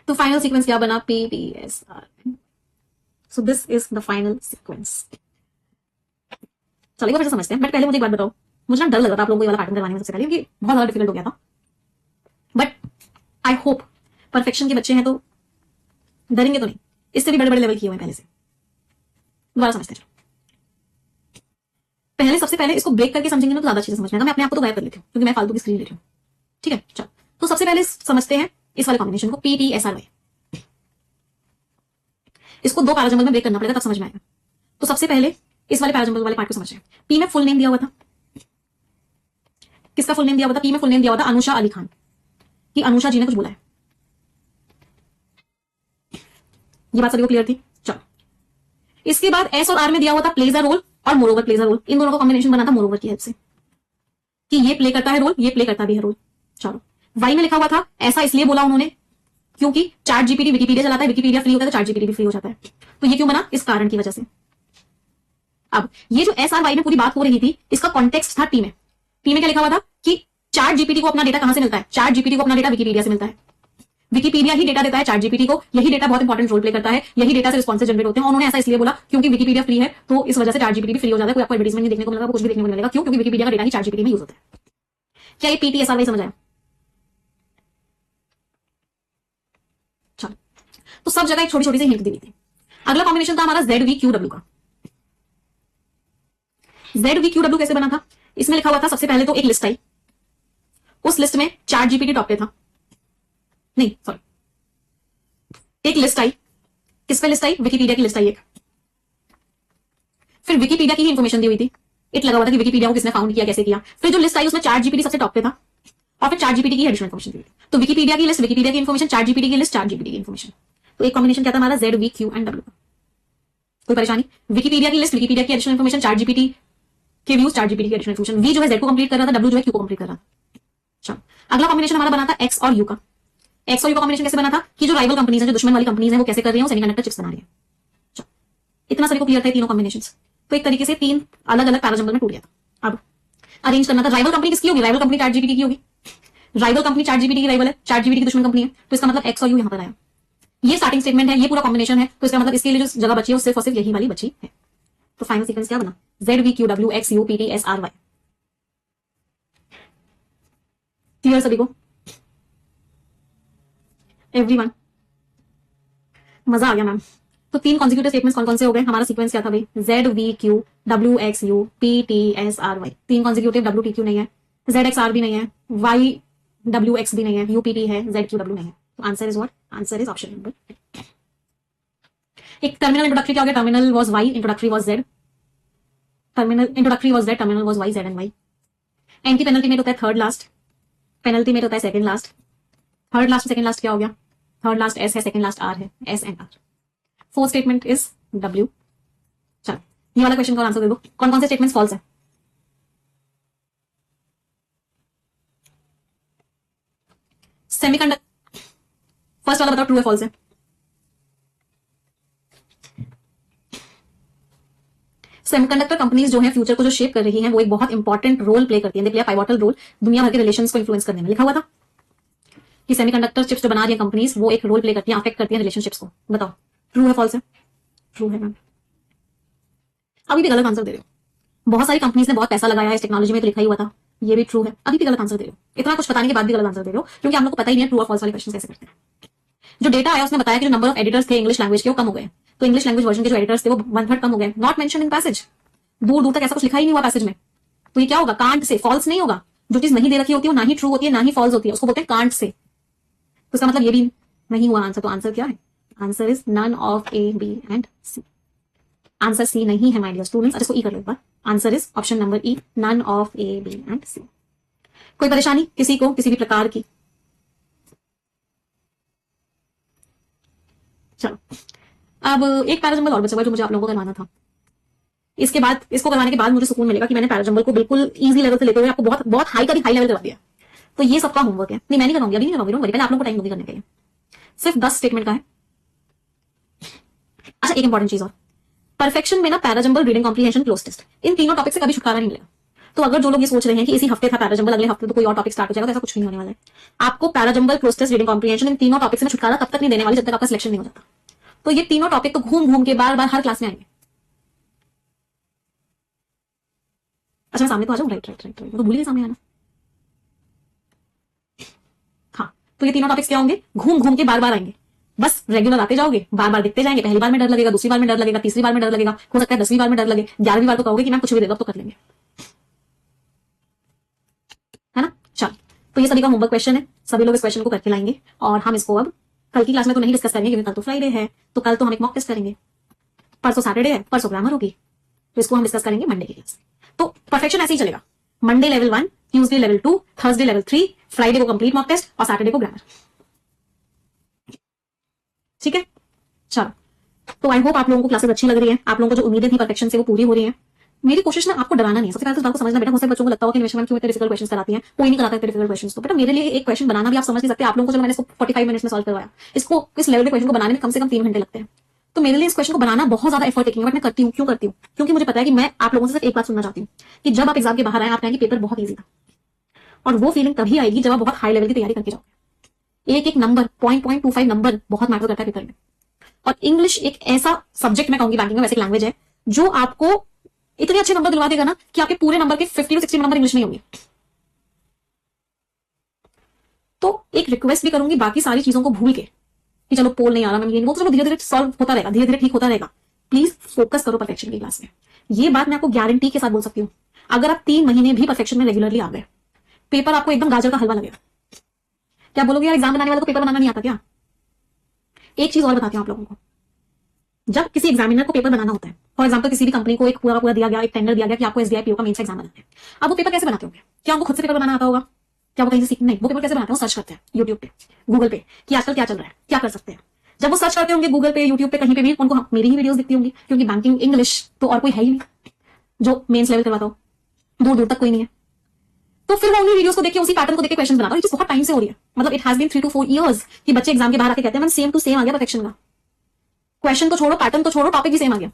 तो फाइनल सीक्वेंस क्या बना, P T S are. So this is the final sequence. चलिए फिर समझते हैं। बट पहले मुझे एक बात बताओ, मुझे ना डर लग रहा था आप लोगों को ये वाला पैटर्न करवाने में सबसे पहले, क्योंकि बहुत ज्यादा डिफिकल्ट हो गया था। बट आई होप परफेक्शन के बच्चे हैं तो डरेंगे तो नहीं। इससे भी बड़े बड़े लेवल किए हुए पहले से। दोबारा समझते हैं। पहले सबसे पहले इसको ब्रेक करके समझेंगे ना तो ज्यादा अच्छे से समझ में आएगा। मैं अपने आप को तो गायब कर लेती हूँ क्योंकि मैं फालतू की स्क्रीन ले रही हूँ। ठीक है चलो, तो सबसे पहले समझते हैं इस वाले कॉम्बिनेशन को, P T S R Y. इसको 2 पैराजंबल में ब्रेक करना पड़ेगा तब समझ में आएगा। तो सबसे पहले इस वाले पैराजंबल वाले पार्ट को समझें। पी में फुल नेम दिया हुआ था, किसका फुल नेम दिया हुआ था, पी में फुल नेम दिया हुआ था अनुषा अली खान, कि अनुषा जी ने कुछ बोला है। ये बात सभी को क्लियर थी। चलो इसके बाद एस और आर में दिया हुआ था प्लेज अ रोल और मोरओवर प्लेज अ रोल। इन दोनों का कॉम्बिनेशन बना था मोरओवर की हेल्प से, कि ये प्ले करता है रोल, ये प्ले करता भी है रोल। चलो वाई में लिखा हुआ था, ऐसा इसलिए बोला उन्होंने क्योंकि चैट जीपीटी विकिपीडिया चलाता है, विकिपीडिया फ्री होता है तो चैट जीपीटी भी फ्री हो जाता है। तो ये क्यों बना? इस कारण की वजह से। अब ये जो एस आर वाई में पूरी बात हो रही थी, इसका कॉन्टेक्स्ट था टी में। टी में क्या लिखा हुआ था कि चैट जीपीटी को अपना डेटा कहां से मिलता है? चैट जीपीटी को अपना डेटा विकिपीडिया से मिलता है। विकिपीडिया ही डेटा देता है चैट जीपीटी को, यही डेटा बहुत इंपॉर्टेंट रोल प्ले करता है, यही डेटा से रिस्पॉन्सेज जनरेट होते हैं। उन्होंने ऐसा इसलिए बोला क्योंकि विकिपीडिया फ्री है तो इस वजह से चैट जीपीटी भी फ्री हो जाता है। कोई आपको एडवर्टाइजमेंट नहीं देखने को मिलेगा, कुछ भी देखने को मिलेगा। क्यों? क्योंकि विकिपीडिया का डेटा ही चैट जीपीटी में यूज होता है। क्या ये पीटीएसआरवाई समझ आया? चलो, तो सब जगह एक छोटी छोटी सी हिंट दी हुई थी। अगला कॉम्बिनेशन था हमारा ZVQW का। ZVQW कैसे बना था? इसमें लिखा हुआ था, सबसे पहले तो एक लिस्ट आई, उस लिस्ट में चैट जीपीटी टॉप पे था, नहीं सॉरी, एक लिस्ट आई। किस पे लिस्ट आई? विकिपीडिया की लिस्ट आई एक। फिर विकिपीडिया की ही इंफॉर्मेशन दी हुई थी, इट लगा हुआ था कि विकिपीडिया को किसने फाउंड किया, कैसे किया। फिर जो लिस्ट आई उसमें चैट जीपीटी सबसे टॉप पे था, और फिर चैट जीपीटी की एडिशनल इंफॉर्मेशन दी हुई थी। तो विकिपीडिया की लिस्ट, विकिपीडिया की इंफॉर्मेशन, चैट जीपीटी की लिस्ट, चैट जीपीटी की इंफॉर्मेशन। तो एक कॉम्बिनेशन क्या था हमारा? ZVQ&W का। कोई परेशानी? विकिपीडिया की लिस्ट, विकिपीडिया की एडिशनल इंफॉर्मेशन, चैट जीपीटी के व्यूज, चैट जीपीटी की एडिशनल इंफॉर्मेशन। वी जो है Z को कंप्लीट कर रहा था, W जो है Q को कंप्लीट कर रहा था। चलो, अगला कॉम्बिनेशन हमारा बना था X और U का। X और U का कॉम्बिनेशन कैसे बना था कि जो राइवल कंपनीज है, जो दुश्मन वाली कंपनीज है, वो कैसे कर रही है? सेमीकंडक्टर चिप्स बना रही है। चलो, इतना सभी को क्लियर था तीनों कॉम्बिनेशंस। तो एक तरीके से तीन अलग अलग पैराजंबल में टूट गया था। अब अरेंज करना था, राइवल कंपनी किसकी होगी? राइवल कंपनी चैट जीपीटी की होगी। राइवल कंपनी चैट जीपीटी की राइवल है, चैट जीपीटी की दुश्मन कंपनी है, तो इसका मतलब X और U यहां पर आया। ये स्टार्टिंग स्टेटमेंट है, ये पूरा कॉम्बिनेशन है, तो इसका मतलब इसके लिए जो जगह बची है वो सिर्फ और सिर्फ यही वाली बची है। तो फाइनल सीक्वेंस क्या बना? ZVQW XU PT SRY। Clear सभी को? एवरीवन, मजा आ गया मैम। तो तीन कॉन्जिक्यूटिव स्टेटमेंट्स कौन कौन से हो गए? हमारा सीक्वेंस क्या था भाई? ZVQ WXU PTSRY। तीन कॉन्जिक्यूटिव, WTQ नहीं है, ZXR भी नहीं है, YWX भी नहीं है, UPT है, ZQW नहीं है। तो answer is what? Answer is option number. एक टर्मिनल इंट्रोडक्टरी क्या हो गया? Terminal was Y, introductory was Z। Terminal introductory was Z, terminal was Y, Z and Y। N की पेनल्टी मेट होता है थर्ड लास्ट, पेनल्टी मेट होता है second last. Third last second last क्या हो गया? थर्ड लास्ट S है, second last R है, S and R। Fourth statement is W। चलो, ये वाला क्वेश्चन का आंसर दे दो, कौन कौन से स्टेटमेंट्स फॉल्स है? सेमीकंडक्टर, फर्स्ट वाला बताओ, ट्रू है फॉल्स है? सेमीकंडक्टर कंपनीज जो है फ्यूचर को जो शेप कर रही हैं, वो एक बहुत इंपॉर्टेंट रोल प्ले करती है, they play a pivotal role दुनिया भर के रिलेशंस को इन्फ्लुएंस करने में। लिखा हुआ था कि सेमीकंडक्टर चिप्स जो बना रही है कंपनीज, वो एक रोल प्ले करती है, अफेक्ट करती है रिलेशनशिप्स को। बताओ, ट्रू है फॉल्स है? ट्रू है मैम। अभी भी गलत आंसर दे रहे हो। बहुत सारी कंपनीज ने बहुत पैसा लगाया है इस टेक्नोलॉजी में, तो लिखा ही हुआ था। ये भी ट्रू है, अभी भी गलत आंसर दे रहे हो। इतना कुछ बताने के बाद भी गलत आंसर दे रहे हो, क्योंकि आप लोग को पता ही नहीं है ट्रू और फॉल्स वाले क्वेश्चन कैसे करते हैं। जो डेटा आया उसने बताया कि जो नंबर ऑफ एडिटर्स थे इंग्लिश लैंग्वेज के वो कम हो गए, तो इंग्लिश लैंग्वेज वर्जन के जो एडिटर्स थे वो 1/3 कम हो गए। नॉट मेंशन इन पैसेज, दूर दूर तक ऐसा कुछ लिखा ही नहीं हुआ पैसेज में। तो ये क्या होगा? कांट से, फॉल्स नहीं होगा। जो चीज नहीं दे रखी होती है वो ना ही ट्रू होती है ना ही फॉल्स होती है, उसको बोलते हैं कांट से। तो इसका मतलब ये भी नहीं हुआ आंसर। तो आंसर क्या है? Answer is none of A, B and C। Answer C नहीं है माय डियर स्टूडेंट्स। इसको ई कर लो एक बार। Answer is option number E, none of A, B and C। कोई परेशानी किसी को किसी भी प्रकार की? चलो, अब एक पैराजंबल और बचा हुआ जो मुझे आप लोगों को करवाना था। इसके बाद, इसको करवाने के बाद मुझे सुकून मिलेगा कि मैंने पैराजंबल को बिल्कुल इजी लेवल से लेते हुए आपको बहुत बहुत हाई का भी हाई लेवल करवा दिया। तो ये सबका होमवर्क है। नहीं, मैं नहीं कराऊंगी, अभी नहीं कराऊंगी, पहले आप लोगों को टाइम दूंगी करने के लिए। सिर्फ 10 स्टेटमेंट का है। अच्छा, एक इंपॉर्टेंट चीज और, परफेक्शन में ना parajumble, reading comprehension, cloze test, इन तीनों टॉपिक से कभी छुटकारा नहीं मिलेगा। तो अगर जो लोग ये सोच रहे हैं कि इसी हफ्ते था पैराजंबल, अगले हफ्ते तो कोई और टॉपिक स्टार्ट हो जाएगा, तो ऐसा कुछ नहीं होने वाला है। आपको parajumble, cloze test, reading comprehension, इन तीनों टॉपिक से मैं छुटकारा तब तक नहीं देने वाली जब तक आपका सिलेक्शन नहीं हो जाता। तो ये तीनों टॉपिक तो घूम घूम के बार बार हर क्लास में आएंगे। अच्छा, मैं सामने तो आ जाऊं? राइट राइट राइट राइट, तो भूल गई सामने आना। हाँ, तो ये तीनों टॉपिक्स क्या होंगे? घूम घूम के बार बार आएंगे। बस रेगुलर आते जाओगे, बार बार दिखते जाएंगे। पहली बार में डर लगेगा, दूसरी बार में डर लगेगा, तीसरी बार में डर लगेगा, हो सकता है 10वीं बार में डर लगे, 11वीं बार तो कहोगे कि मैम कुछ भी देगा तो कर लेंगे, है ना? चल, तो ये सभी का होमवर्क क्वेश्चन है, सभी लोग इस क्वेश्चन को करके लाएंगे। और हम इसको अब कल की क्लास में तो नहीं डिस्कस करेंगे, क्योंकि कल तो फ्राइडे है, तो कल तो हम एक मॉक टेस्ट करेंगे। परसों सैटरडे है, परसों ग्रामर होगी, तो इसको हम डिस्कस करेंगे मंडे की क्लास। तो परफेक्शन ऐसे ही चलेगा, Monday level 1, Tuesday level 2, Thursday level 3, Friday को कंप्लीट मॉक टेस्ट और सैटरडे को ग्रामर। ठीक है, चलो। तो आई होप आप लोगों को क्लासेस अच्छी लग रही है, आप लोगों को जो उम्मीदें थी परफेक्शन से वो पूरी हो रही है। मेरी कोशिश ना आपको डराना नहीं है। सबसे पहले तो बात को समझना बेटा, बहुत सारे बच्चों को लगता होगा कि निशा मैम क्यों इतने डिफिकल्ट क्वेश्चंस कराती हैं, कोई नहीं कराता इतने डिफिकल्ट क्वेश्चंस। तो बेटा मेरे लिए एक क्वेश्चन बनाना भी आप समझ नहीं सकते। आप लोगों को चलो मैंने इसको 45 मिनट्स में सॉल्व करवाया, इसको इस लेवल के क्वेश्चन को बनाने में कम से कम 3 घंटे लगते हैं। तो मेरे लिए इस क्वेश्चन को बनाना बहुत ज्यादा एफर्ट टेकिंग है, बट मैं करती हूँ। क्यों करती हूँ? क्योंकि मुझे पता है कि मैं आप लोगों से सिर्फ एक बात सुनना चाहती हूँ कि जब आप एग्जाम के बाहर आए आप कहेंगे पेपर बहुत ईजी था, और वो फीलिंग तभी आएगी जब आप बहुत हाई लेवल की तैयारी करके जाओगे। एक एक नंबर 0.25 नंबर बहुत मैटर करता है पेपर में। और इंग्लिश एक ऐसा सब्जेक्ट मैं कहूंगी बैंकिंग में वैसे लैंग्वेज है जो आपको इतने अच्छे नंबर दिलवा देगा ना कि आपके पूरे नंबर के 50 to 60 नंबर इंग्लिश में ही होंगे। तो एक रिक्वेस्ट भी करूंगी बाकी सारी चीजों को भूल के कि चलो पोल नहीं आ रहा मैम, ये वो तो चलो धीरे धीरे सॉल्व होता रहेगा, धीरे धीरे ठीक होता रहेगा। प्लीज फोकस करो परफेक्शन की क्लास में। ये बात मैं आपको गारंटी के साथ बोल सकती हूँ। अगर आप 3 महीने भी परफेक्शन में रेगुलरली आ गए, पेपर आपको एकदम गाजर का हलवा लगेगा। क्या बोलोगे यार एग्जाम बनाने वाले को पेपर बनाना नहीं आता क्या? एक चीज और बताती हूँ आप लोगों को, जब किसी एग्जामिनर को पेपर बनाना होता है, फॉर एग्जाम्पल किसी भी कंपनी को एक पूरा पूरा दिया गया, एक टेंडर दिया गया कि आपको एसबीआई पीओ का मेंस एग्जाम बनाना है, अब वो पेपर कैसे बनाते होंगे? क्या उनको खुद से पेपर बनाना आता होगा? क्या वो कहीं से सीख? नहीं, वो पेपर कैसे बनाते हैं? सर्च करते हैं यूट्यूब पे, गूगल पे कि आजकल क्या चल रहा है, क्या कर सकते हैं। जब वो सर्च करते होंगे गूगल पे, यूट्यूब पे, कहीं पे भी, उनको मेरी ही वीडियोस दिखती होंगी, क्योंकि बैंकिंग इंग्लिश तो और कोई है ही नहीं जो मेंस लेवल करवाता हो, दूर दूर तक कोई नहीं है। तो फिर वो उन्हीं वीडियोस को देख के, उसी पैटर्न को देख के क्वेश्चन बनाता है। ये बहुत टाइम से हो रही है, मतलब it has been 3 to 4 years कि बच्चे एग्जाम के बाहर आके कहते हैं मैम सेम टू सेम आ गया परफेक्शन का। क्वेश्चन तो छोड़ो, पैटर्न तो छोड़ो, टॉपिक भी सेम आ गया।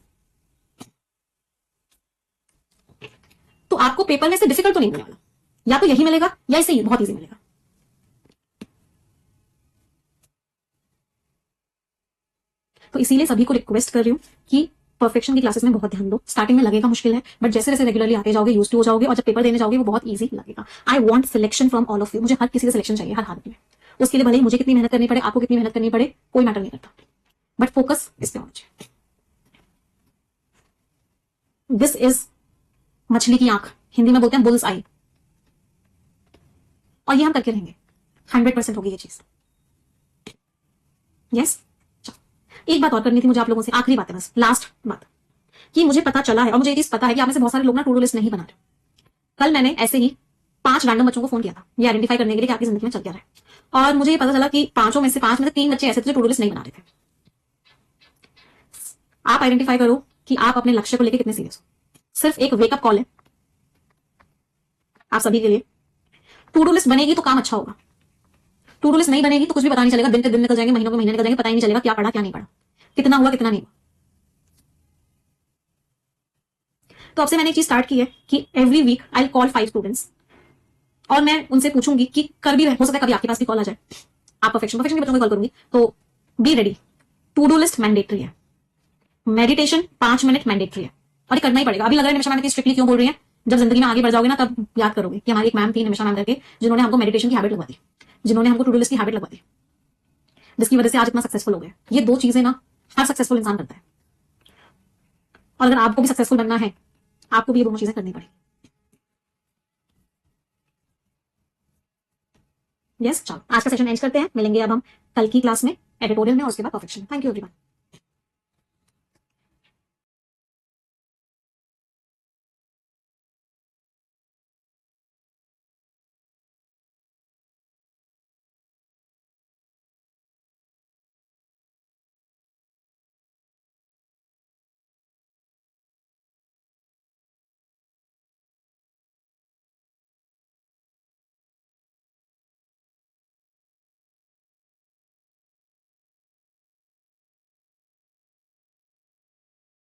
तो आपको पेपर में से डिफिकल्ट तो नहीं मिलने वाला, या तो यही मिलेगा या इससे बहुत इजी मिलेगा। तो इसीलिए सभी को रिक्वेस्ट कर रही हूं कि परफेक्शन की क्लासेस में बहुत ध्यान दो। स्टार्टिंग में लगेगा मुश्किल है, बट जैसे जैसे रेगुलरली आते जाओगे यूज्ड टू हो जाओगे, और जब पेपर देने जाओगे वो बहुत इजी लगेगा। I want selection from all of you. मुझे हर किसी से सिलेक्शन चाहिए हर हालत में। उसके लिए भले ही मुझे कितनी मेहनत करनी पड़े, आपको कितनी मेहनत करनी पड़े, कोई मैटर नहीं करता, बट फोकस इस पे होना चाहिए। दिस इज मछली की आंख, हिंदी में बोलते हैं बुल्स आई, और ये हम करके रहेंगे। 100% होगी ये चीज। यस। एक बात और करनी थी मुझे आप लोगों से, आखिरी बात है बस, लास्ट बात, कि मुझे पता चला है और मुझे ये चीज पता है कि आप में से बहुत सारे लोग ना टू डू लिस्ट नहीं बना रहे। कल मैंने ऐसे ही 5 रैंडम बच्चों को फोन किया था ये आइडेंटिफाई करने के लिए कि आपकी जिंदगी में चल क्या रहा है, और मुझे ये पता चला कि 5 में से 3 बच्चे ऐसे थे जो टू डू लिस्ट नहीं बना रहे थे। आप आइडेंटिफाई करो कि आप अपने लक्ष्य को लेकर कितने सीरियस हो। सिर्फ एक वेकअप कॉल है आप सभी के लिए। टू डू लिस्ट बनेगी तो काम अच्छा होगा, टू डू लिस्ट नहीं बनेगी तो कुछ भी पता नहीं चलेगा। दिन के दिन निकल जाएंगे, महीनों के महीने निकल जाएंगे, पता ही नहीं चलेगा क्या पढ़ा क्या नहीं पढ़ा, कितना हुआ कितना नहीं हुआ। तो आपसे मैंने एक चीज स्टार्ट की है कि every week I call 5 students, और मैं उनसे पूछूंगी कि कर भी रहे, हो सकता है कभी आपके पास भी कॉल आ जाए, आप परफेक्शन के बच्चों को कॉल करूंगी। तो be ready, to do list mandatory है, मेडिटेशन 5 मिनट मैंडेटरी है, और ये करना ही पड़ेगा। अभी लग रहा है निमिषा मैम स्ट्रिक्टली क्यों बोल रही है, जब जिंदगी में आगे बढ़ जाओगे ना तब याद करोगे कि हमारी एक मैम थी निमिषा मैम करके, जिन्होंने हमको मेडिटेशन की हैबिट लगवा दी, जिन्होंने हमको टू डू लिस्ट की हैबिट लगवा दी, जिसकी वजह से आज इतना सक्सेसफुल हो गए। ये 2 चीजें ना हर सक्सेसफुल इंसान करता है, और अगर आपको भी सक्सेसफुल बनना है आपको भी ये दोनों चीजें करनी पड़ेगी। यस, चलो आज का सेशन एंड करते हैं। मिलेंगे अब हम कल की क्लास में एडिटोरियल में, और उसके बाद परफेक्शन। Thank you everyone.